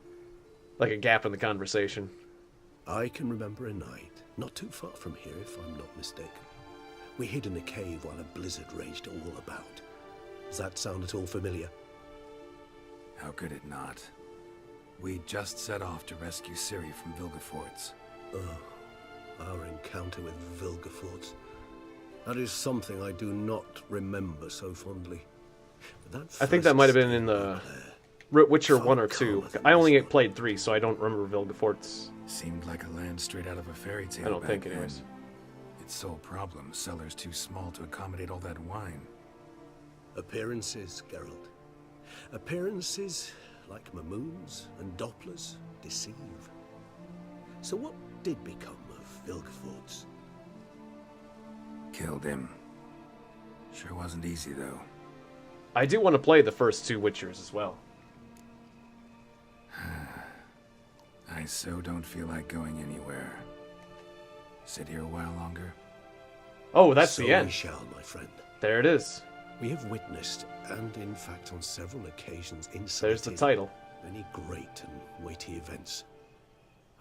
Like a gap in the conversation. I can remember a night, not too far from here if I'm not mistaken. We hid in a cave while a blizzard raged all about. Does that sound at all familiar? How could it not? We just set off to rescue Ciri from Vilgefortz. Oh, our encounter with Vilgefortz. That is something I do not remember so fondly. But that I think that might have been in the Witcher 1 or 2. I only played 3, so I don't remember Vilgefortz. Seemed like a land straight out of a fairy tale. I don't back think, then. anyways. Its sole problem, cellars too small to accommodate all that wine. Appearances, Geralt. Appearances, like Mamoons and Dopplers, deceive. So what did become of Vilgefortz? Killed him. Sure wasn't easy, though. I do want to play the first 2 Witchers as well. I so don't feel like going anywhere. Sit here a while longer? Oh, that's so the end. We shall, my friend. There it is. We have witnessed, and in fact on several occasions incited, There's the title. many great and weighty events.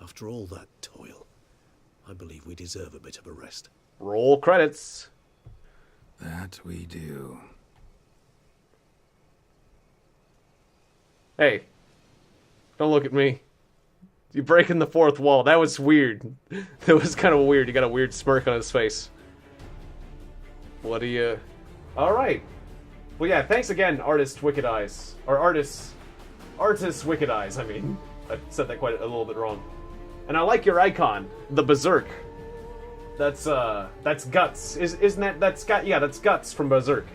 After all that toil, I believe we deserve a bit of a rest. Roll credits. That we do. Hey, don't look at me. You're breaking the fourth wall. That was weird. That was kind of weird. You got a weird smirk on his face. What do you... Alright. Well, yeah, thanks again, Artist Wicked Eyes. Or Artist Wicked Eyes, I mean. I said that quite a little bit wrong. And I like your icon. The Berserk. That's Guts. Isn't that... That's Guts from Berserk.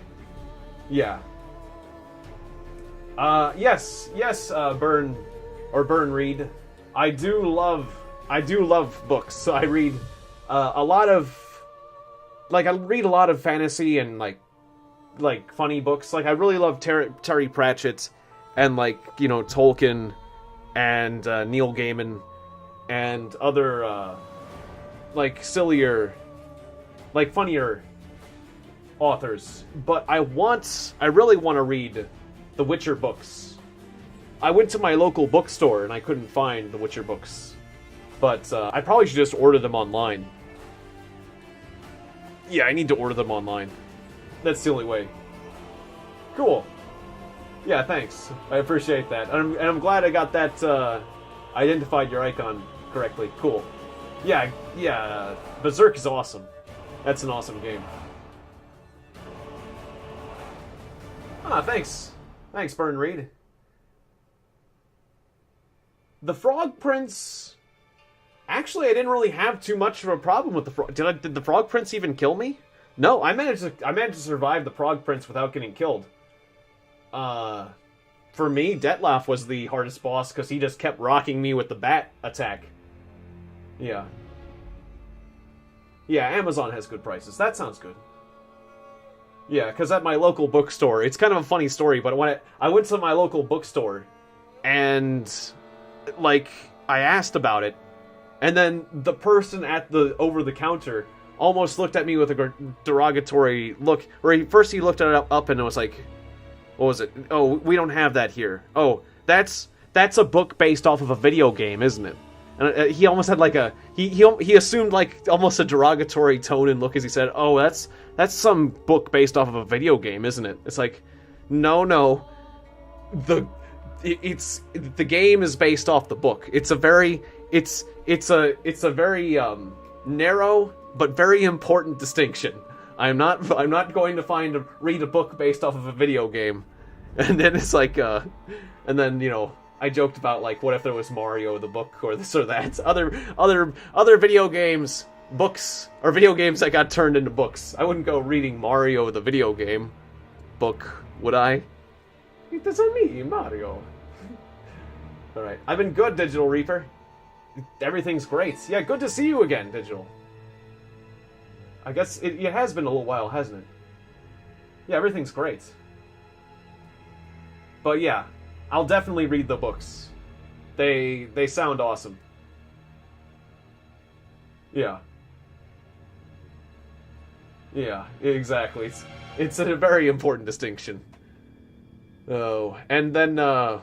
Yeah. Yes, Burn Reed. I do love books. So I read a lot of, I read a lot of fantasy and like funny books. Like I really love Terry Pratchett and Tolkien and Neil Gaiman and other sillier, funnier authors. But I really want to read the Witcher books. I went to my local bookstore and I couldn't find the Witcher books. But I probably should just order them online. Yeah, I need to order them online. That's the only way. Cool. Yeah, thanks. I appreciate that. And I'm glad I got that, identified your icon correctly. Cool. Yeah, Berserk is awesome. That's an awesome game. Thanks. Thanks, Burn Reed. The Frog Prince... Actually, I didn't really have too much of a problem with the Frog... Did the Frog Prince even kill me? No, I managed to survive the Frog Prince without getting killed. For me, Detlaff was the hardest boss because he just kept rocking me with the bat attack. Yeah. Yeah, Amazon has good prices. That sounds good. Yeah, because at my local bookstore... It's kind of a funny story, but when I went to my local bookstore and... I asked about it, and then the person at the over the counter almost looked at me with a derogatory look. Or first he looked it up and it was like, what was it? Oh, we don't have that here. Oh, that's a book based off of a video game, isn't it? And he almost had like a he assumed like almost a derogatory tone and look as he said, "Oh, that's some book based off of a video game, isn't it?" It's like, no, the game is based off the book. It's a very narrow but very important distinction. I'm not going to read a book based off of a video game. And then it's like and then, you know, I joked about like what if there was Mario the book or this or that. Other video games, books or video games that got turned into books. I wouldn't go reading Mario the video game book, would I? It doesn't me, Mario. Alright. I've been good, Digital Reaper. Everything's great. Yeah, good to see you again, Digital. I guess it has been a little while, hasn't it? Yeah, everything's great. But yeah, I'll definitely read the books. They sound awesome. Yeah. Yeah, exactly. It's a very important distinction. Oh, and then, yeah,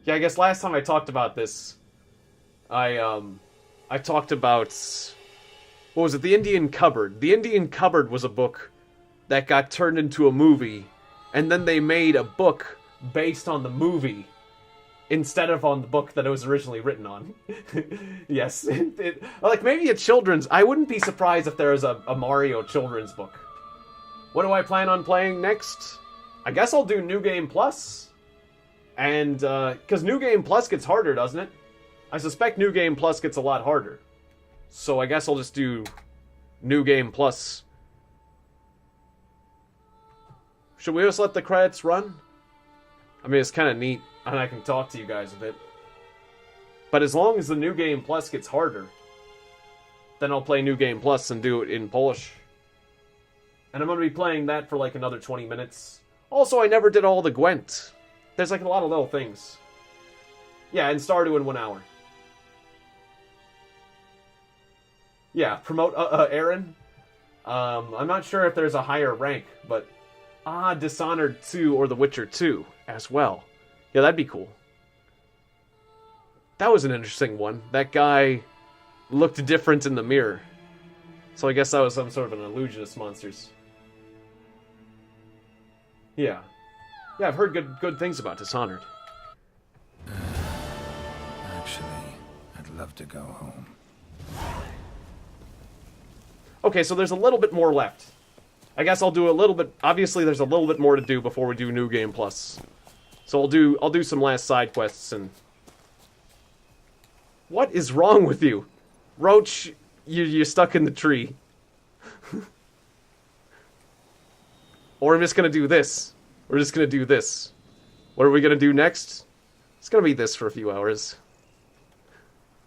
I guess last time I talked about this, I talked about, what was it, The Indian Cupboard. The Indian Cupboard was a book that got turned into a movie, and then they made a book based on the movie instead of on the book that it was originally written on. Yes. Like, maybe a children's... I wouldn't be surprised if there was a Mario children's book. What do I plan on playing next? I guess I'll do New Game Plus. And, because New Game Plus gets harder, doesn't it? I suspect New Game Plus gets a lot harder. So I guess I'll just do New Game Plus. Should we just let the credits run? I mean, it's kind of neat, and I can talk to you guys a bit. But as long as the New Game Plus gets harder, then I'll play New Game Plus and do it in Polish. And I'm going to be playing that for like another 20 minutes. Also, I never did all the Gwent. There's like a lot of little things. Yeah, and Stardew in 1 hour. Yeah, promote Aaron. I'm not sure if there's a higher rank, but... Dishonored 2 or The Witcher 2 as well. Yeah, that'd be cool. That was an interesting one. That guy looked different in the mirror. So I guess that was some sort of an illusionist monsters. Yeah. Yeah, I've heard good things about Dishonored. Actually, I'd love to go home. Okay, so there's a little bit more left. I guess I'll do a little bit... Obviously, there's a little bit more to do before we do New Game Plus. So I'll do some last side quests and... What is wrong with you? Roach, you're stuck in the tree. Or I'm just gonna do this. We're just gonna do this. What are we gonna do next? It's gonna be this for a few hours.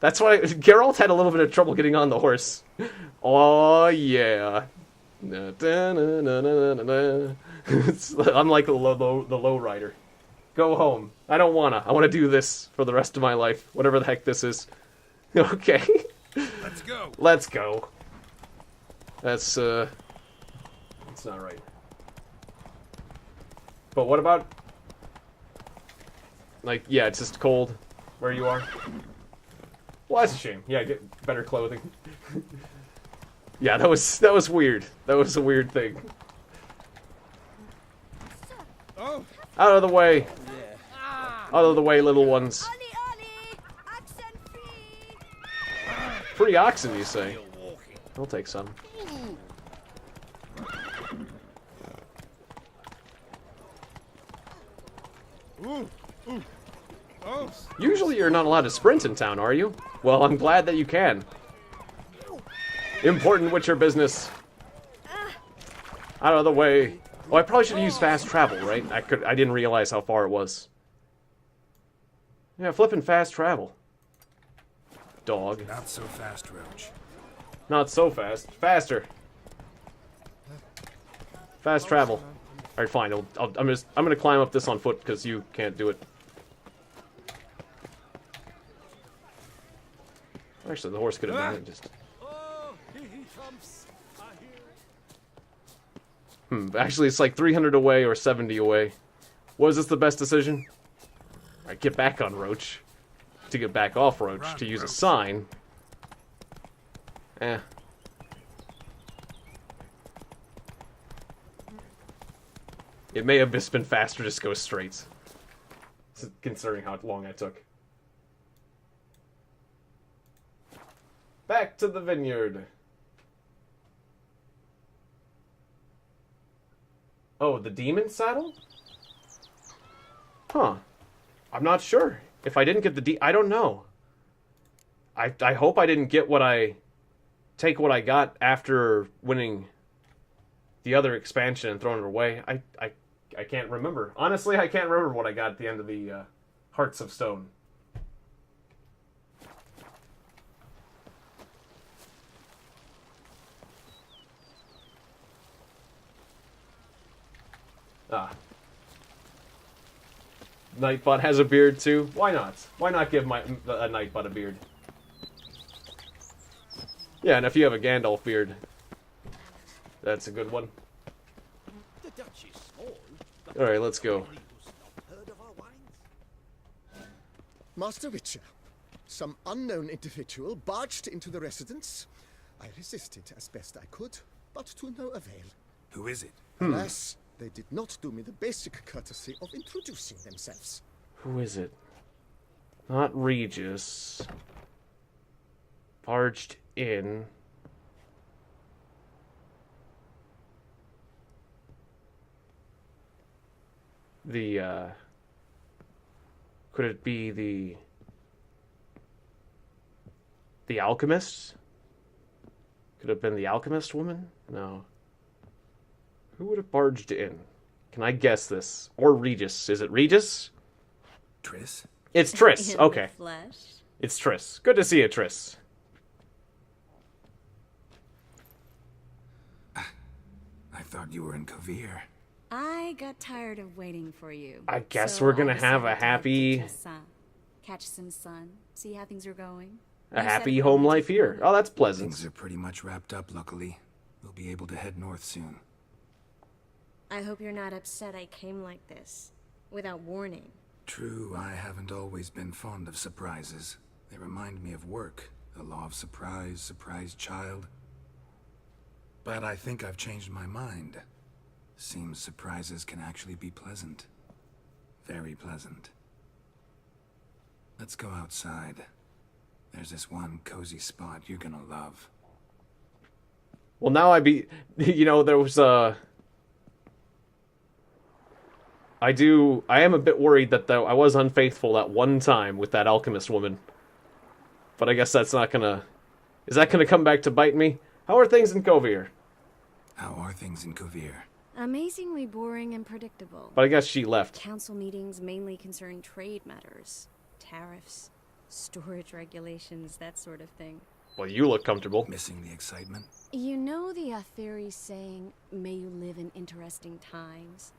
That's why Geralt had a little bit of trouble getting on the horse. Oh, yeah. I'm like the low rider. Go home. I don't wanna. I wanna do this for the rest of my life. Whatever the heck this is. Okay. Let's go. Let's go. That's not right. But what about... Like, yeah, it's just cold where you are. Well, that's a shame. Yeah, get better clothing. Yeah, that was weird. That was a weird thing. Oh. Out of the way. Out of the way, little ones. Free oxen, you say? I'll take some. Usually you're not allowed to sprint in town, are you? Well, I'm glad that you can. Important Witcher business. Out of the way. Oh, I probably should have used fast travel, right? I didn't realize how far it was. Yeah, flipping fast travel. Dog. Not so fast, Roach. Not so fast. Faster. Fast travel. Alright, fine. I'm gonna climb up this on foot because you can't do it. Actually, the horse could have done it. Just. Actually, it's like 300 away or 70 away. Was this the best decision? Alright, get back on Roach. To get back off Roach, to use a sign. Eh. It may have just been faster to just go straight. Considering how long I took. Back to the vineyard. Oh, the demon saddle? Huh. I'm not sure. If I didn't get the I don't know. I hope I didn't get what I... Take what I got after winning the other expansion and throwing it away. I can't remember. Honestly, I can't remember what I got at the end of the Hearts of Stone. Nightbot has a beard too. Why not? Why not give a Nightbot a beard? Yeah, and if you have a Gandalf beard, that's a good one. Alright, let's go. Master Witcher, some unknown individual barged into the residence. I resisted as best I could, but to no avail. Who is it? Alas, they did not do me the basic courtesy of introducing themselves. Who is it? Not Regis. Barged in. Could it be the alchemist? Could it have been the alchemist woman? No. Who would have barged in? Can I guess this? Or Regis. Is it Regis? Triss? It's Triss. In Okay. the flesh. It's Triss. Good to see you, Triss. I thought you were in Kovir. I got tired of waiting for you. I guess so we're gonna I have a decided to head to happy... Tessa, catch some sun, see how things are going. A You happy said home we life here. Oh, that's pleasant. Things are pretty much wrapped up, luckily. We'll be able to head north soon. I hope you're not upset I came like this, without warning. True, I haven't always been fond of surprises. They remind me of work. The law of surprise, surprise child. But I think I've changed my mind. Seems surprises can actually be pleasant. Very pleasant. Let's go outside. There's this one cozy spot you're gonna love. Well, now you know, there was I am a bit worried that I was unfaithful that one time with that alchemist woman. But I guess that's not gonna... Is that gonna come back to bite me? How are things in Kovir? How are things in Kovir? Amazingly boring and predictable. But I guess she left. Council meetings mainly concern trade matters. Tariffs, storage regulations, that sort of thing. Well, you look comfortable. Missing the excitement? You know the fairy saying, may you live in interesting times?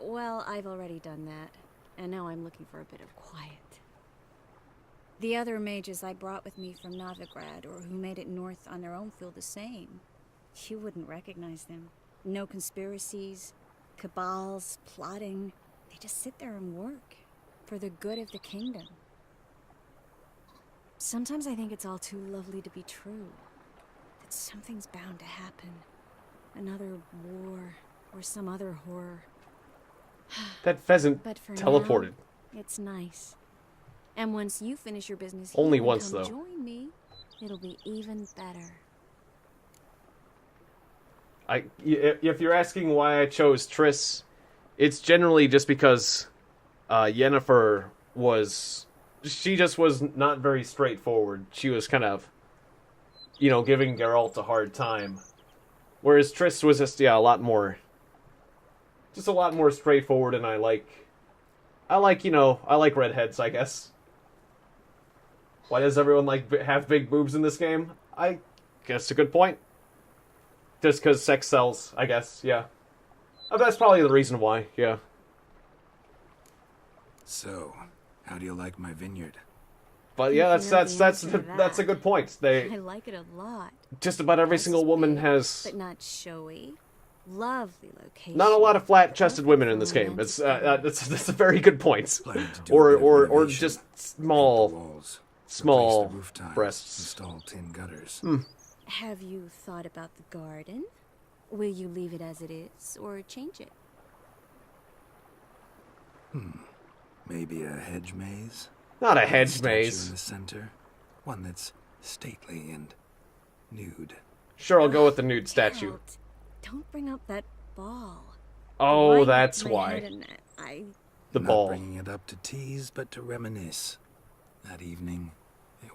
Well, I've already done that, and now I'm looking for a bit of quiet. The other mages I brought with me from Novigrad, or who made it north on their own, feel the same. You wouldn't recognize them. No conspiracies, cabals, plotting. They just sit there and work, for the good of the kingdom. Sometimes I think it's all too lovely to be true. That something's bound to happen. Another war, or some other horror. That pheasant But for teleported. now, it's nice. And once you finish your business Only here and once, come though. join me, it'll be even better. If you're asking why I chose Triss, it's generally just because Yennefer was... She just was not very straightforward. She was kind of, you know, giving Geralt a hard time. Whereas Triss was just, yeah, a lot more straightforward, and I like, you know, I like redheads, I guess. Why does everyone have big boobs in this game? I guess a good point. Just because sex sells, I guess, yeah. That's probably the reason why, yeah. So, how do you like my vineyard? But yeah, that's a good point. I like it a lot. Just about every single woman has. But not showy. Lovely location. Not a lot of flat-chested women in this game. That's a very good point. Or just small breasts. Install tin gutters. Have you thought about the garden? Will you leave it as it is, or change it? Maybe a hedge maze? Not a hedge maze. In the center. One that's stately and nude. Sure, I'll go with the nude statue. Don't bring up that ball. Oh, that's why. The Not ball. Bringing it up to tease, but to reminisce. That evening.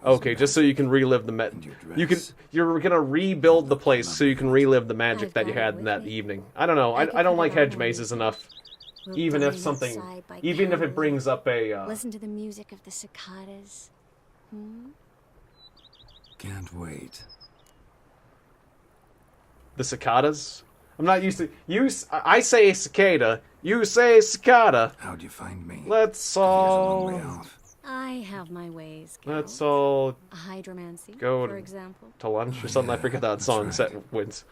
Okay, just so you can relive the you're gonna rebuild the place so you can relive the magic that you had in that evening. I don't know. I don't like hedge mazes enough. Even if it brings up a Listen to the music of the cicadas. Can't wait. The cicadas? I'm not used to I say cicada, you say cicada. How'd you find me? Let's all I have my ways. Let's all hydromancy, go for example. To lunch or something. I forget that song set in Gwent.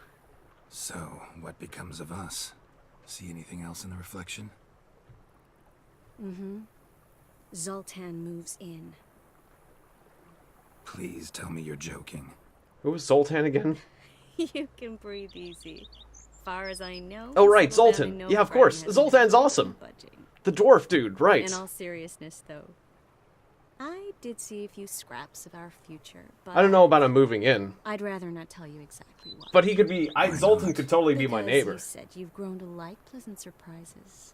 So, what becomes of us? See anything else in the reflection? Zoltan moves in. Please tell me you're joking. Who was Zoltan again? You can breathe easy. Far as I know. Oh right, Zoltan. Yeah, of course. Zoltan's awesome. The dwarf dude, right. In all seriousness, though, I did see a few scraps of our future, but I don't know about him moving in. I'd rather not tell you exactly what. But he could be. Zoltan could totally be my neighbor. You said you've grown to like pleasant surprises.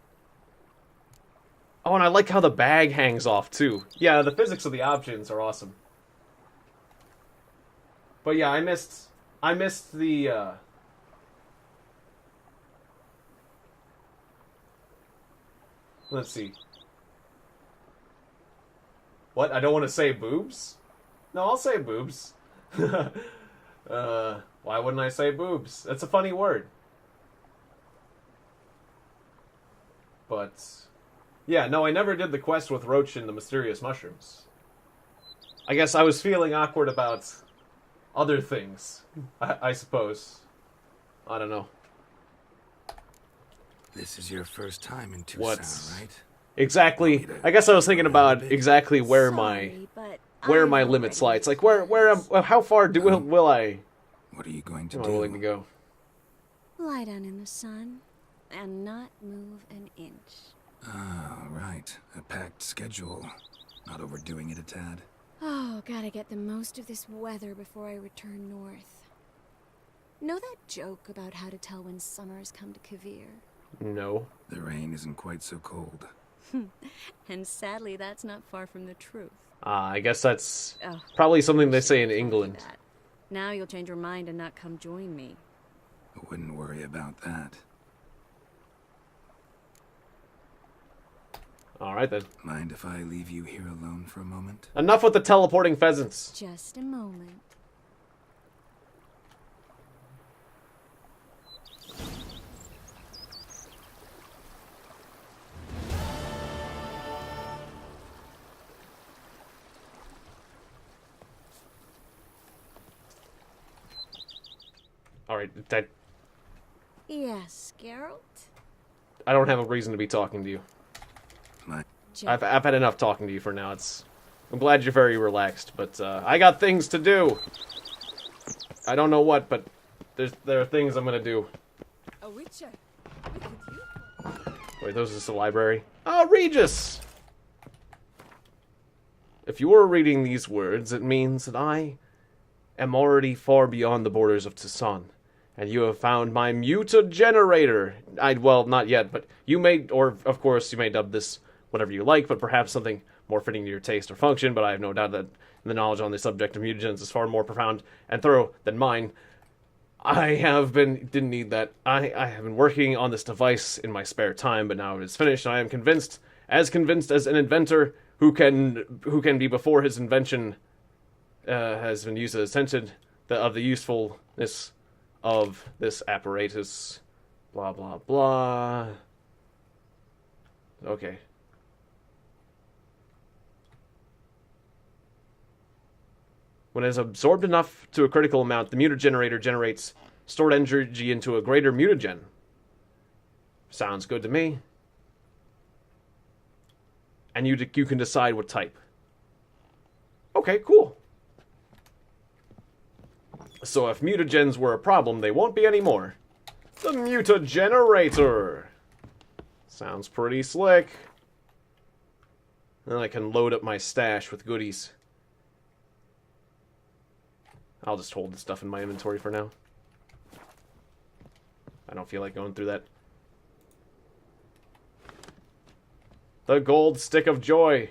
Oh, and I like how the bag hangs off too. Yeah, the physics of the options are awesome. But yeah, I missed the. Let's see. What? I don't want to say boobs? No, I'll say boobs. Why wouldn't I say boobs? That's a funny word. But, yeah, no, I never did the quest with Roach and the mysterious mushrooms. I guess I was feeling awkward about other things, I suppose. I don't know. This is your first time in Tucson, right? Exactly. I guess I was thinking about exactly where my limit lies. Like how far will I? What are you going to do? I'm willing to go. Lie down in the sun and not move an inch. Ah, right. A packed schedule. Not overdoing it a tad. Oh, gotta get the most of this weather before I return north. Know that joke about how to tell when summer has come to Kavir? No. The rain isn't quite so cold. And sadly, that's not far from the truth. I guess that's probably something they say in England. Now you'll change your mind and not come join me. I wouldn't worry about that. Alright then. Mind if I leave you here alone for a moment? Enough with the teleporting pheasants. Just a moment. Alright, Yes, Geralt? I don't have a reason to be talking to you. I've had enough talking to you for now. I'm glad you're very relaxed, but I got things to do. I don't know what, but there are things I'm gonna do. A witcher. Wait, those is the library. Oh, Regis! If you are reading these words, it means that I am already far beyond the borders of Tucson, and you have found my mutagenerator. Well, not yet, but you may, or of course, you may dub this whatever you like, but perhaps something more fitting to your taste or function, but I have no doubt that the knowledge on the subject of mutagens is far more profound and thorough than mine. Didn't need that. I have been working on this device in my spare time, but now it is finished, and I am convinced as an inventor who can be before his invention has been used as attended of the usefulness of this apparatus. Blah, blah, blah. Okay. When it is absorbed enough to a critical amount, the mutagenerator generates stored energy into a greater mutagen. Sounds good to me. And you can decide what type. Okay, cool. So if mutagens were a problem, they won't be anymore. The mutagenerator. Sounds pretty slick. Then I can load up my stash with goodies. I'll just hold the stuff in my inventory for now. I don't feel like going through that. The gold stick of joy.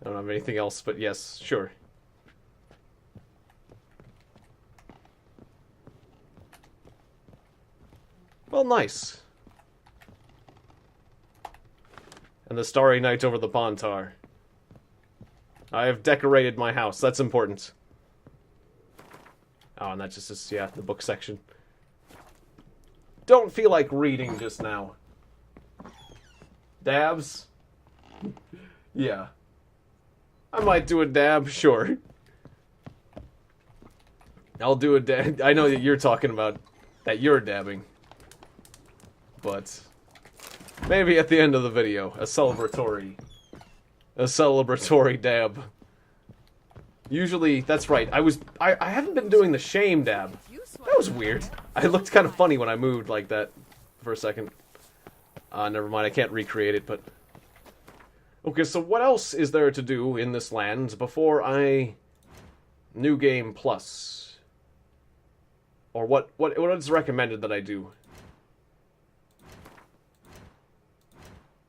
I don't have anything else, but yes, sure. Well, nice. And the starry night over the Pontar. I have decorated my house. That's important. Oh, and that just is, yeah, the book section. Don't feel like reading just now. Dabs? Yeah. I might do a dab, sure. I'll do a dab. I know that you're talking about that you're dabbing. But maybe at the end of the video, a celebratory dab. Usually, that's right. I haven't been doing the shame dab. That was weird. I looked kind of funny when I moved like that for a second. Never mind, I can't recreate it, but... Okay, so what else is there to do in this land before I... New Game Plus? Or what is recommended that I do?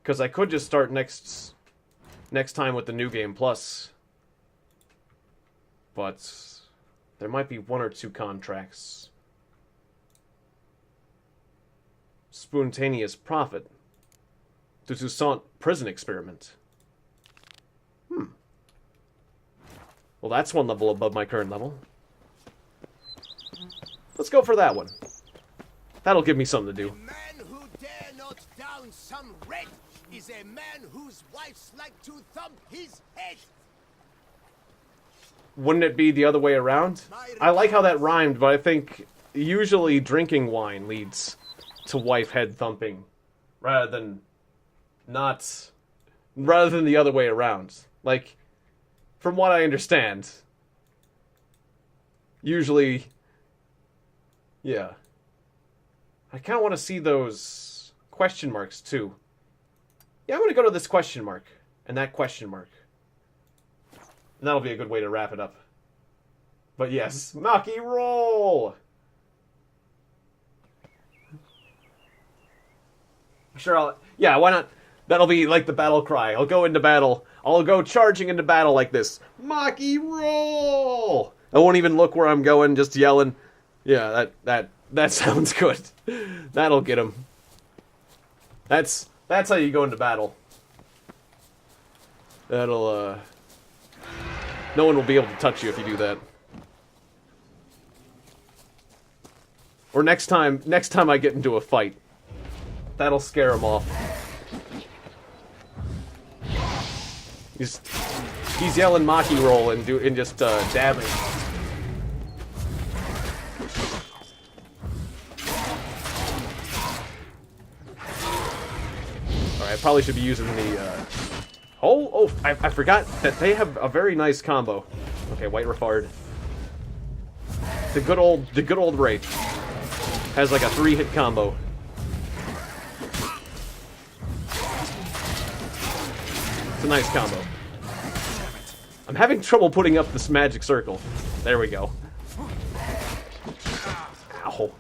Because I could just start next time with the New Game Plus. But there might be 1 or 2 contracts. Spontaneous profit. The Toussaint prison experiment. Well, that's 1 level above my current level. Let's go for that one. That'll give me something to do. A man who dare not down some wretch is a man whose wives like to thump his head. Wouldn't it be the other way around? I like how that rhymed, but I think usually drinking wine leads to wife head thumping rather than the other way around. Like, from what I understand, usually, yeah. I kind of want to see those question marks too. Yeah, I'm going to go to this question mark and that question mark. And that'll be a good way to wrap it up. But yes, Maki roll! Sure, yeah, why not? That'll be like the battle cry. I'll go into battle. I'll go charging into battle like this. Maki roll! I won't even look where I'm going, just yelling. Yeah, that sounds good. That'll get him. That's how you go into battle. That'll, no one will be able to touch you if you do that. Or next time I get into a fight. That'll scare him off. He's yelling Maki roll and just dabbing. Alright, I probably should be using the I forgot that they have a very nice combo. Okay, White Refard. The good old Wraith has like a 3-hit combo. It's a nice combo. I'm having trouble putting up this magic circle. There we go. Ow.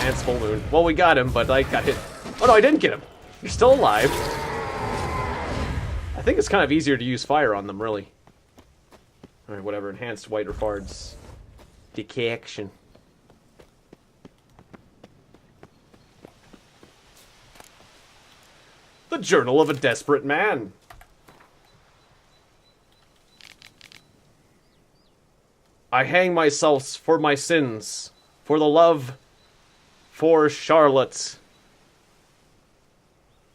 And it's full moon. Well, we got him, but I got hit. Oh no, I didn't get him. You're still alive. I think it's kind of easier to use fire on them, really. Alright, whatever. Enhanced White Refard's decay action. The Journal of a Desperate Man. I hang myself for my sins, for the love, for Charlotte.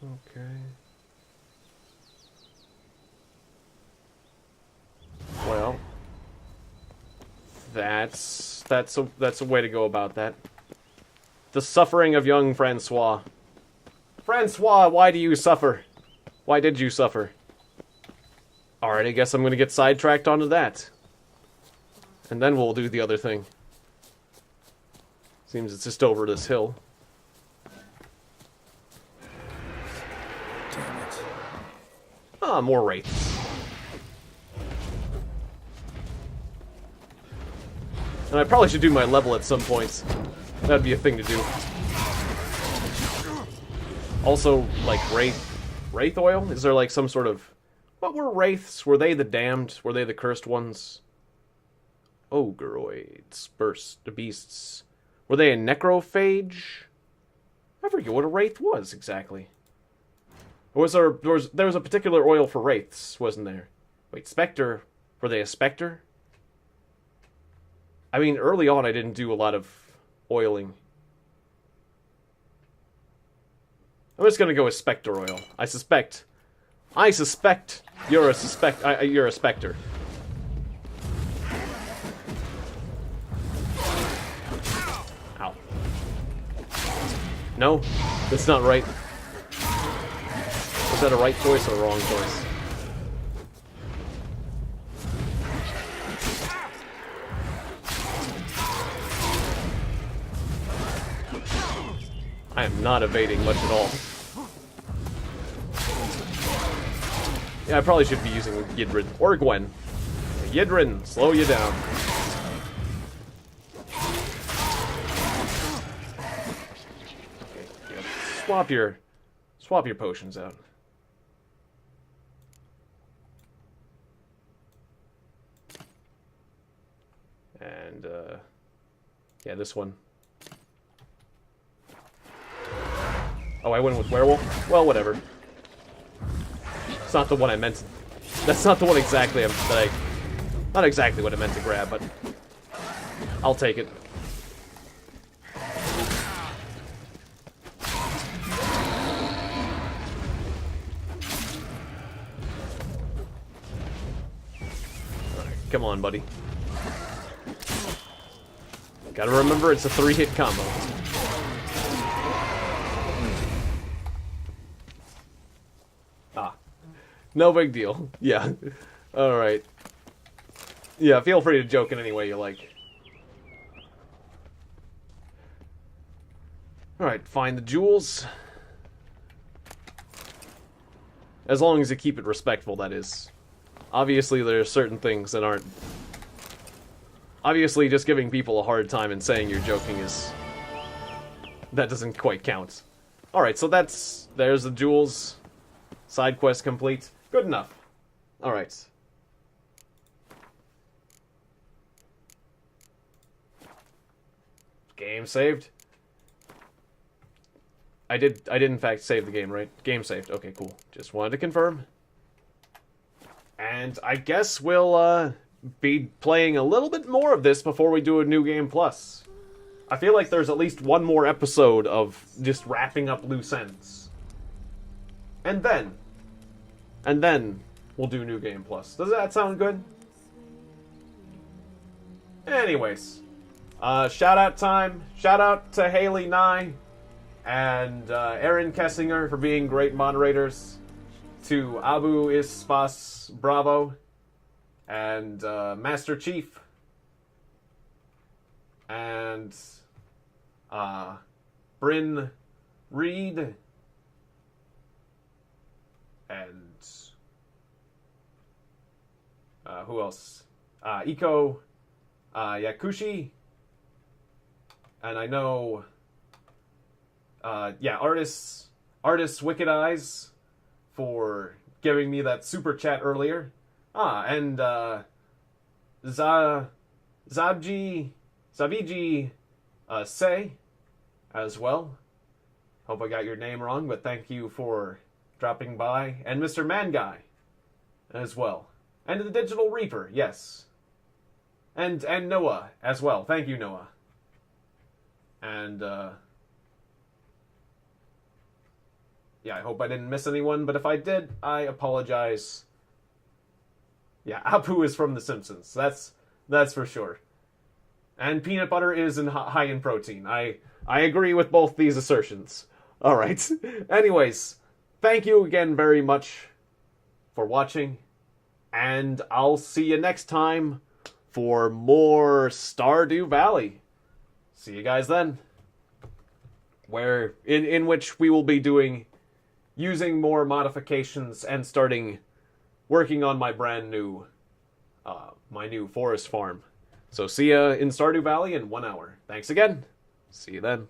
Okay. Well, that's a way to go about that. The suffering of young Francois. Francois, why do you suffer? Why did you suffer? Alright, I guess I'm gonna get sidetracked onto that. And then we'll do the other thing. Seems it's just over this hill. Damn it. Ah, more wraiths. And I probably should do my level at some points. That'd be a thing to do. Also, like, Wraith oil? Is there, like, some sort of... What were wraiths? Were they the damned? Were they the cursed ones? Ogreoids. Burst. The beasts. Were they a necrophage? I forget what a wraith was, exactly. Or was there was a particular oil for wraiths, wasn't there? Wait, specter. Were they a specter? I mean, early on I didn't do a lot of oiling. I'm just gonna go with specter oil. I suspect you're a specter. Ow. No, that's not right. Was that a right choice or a wrong choice? I am not evading much at all. Yeah, I probably should be using Yidrin. Or Gwen. Yidrin, slow you down. Okay, yeah. Swap your potions out. And, yeah, this one. Oh, I went with werewolf? Well, whatever. It's not the one I meant to... That's not the one exactly not exactly what I meant to grab, but... I'll take it. Alright, come on, buddy. Gotta remember, it's a 3-hit combo. No big deal. Yeah. Alright. Yeah, feel free to joke in any way you like. Alright, find the jewels. As long as you keep it respectful, that is. Obviously, there are certain things that aren't... Obviously, just giving people a hard time and saying you're joking is... That doesn't quite count. Alright, so there's the jewels. Side quest complete. Good enough. Alright. Game saved? I did in fact save the game, right? Game saved. Okay, cool. Just wanted to confirm. And I guess we'll be playing a little bit more of this before we do a New Game Plus. I feel like there's at least one more episode of just wrapping up loose ends. And then we'll do New Game Plus. Does that sound good? Anyways, shout out time. Shout out to Haley Nye and Aaron Kessinger for being great moderators. To Abu Ispas Bravo and Master Chief and Bryn Reed and who else? Iko Yakushi, and I know yeah, artists Wicked Eyes for giving me that super chat earlier. And Zaviji Say as well. Hope I got your name wrong, but thank you for dropping by. And Mr. Man Guy as well. And the Digital Reaper, yes. And Noah as well. Thank you, Noah. And yeah, I hope I didn't miss anyone, but if I did, I apologize. Yeah, Apu is from The Simpsons. That's for sure. And peanut butter is high in protein. I agree with both these assertions. All right. Anyways, thank you again very much for watching, and I'll see you next time for more Stardew Valley. See you guys then. Where in which we will be using more modifications and working on my brand new my new forest farm. So see ya in Stardew Valley in 1 hour. Thanks again. See you then.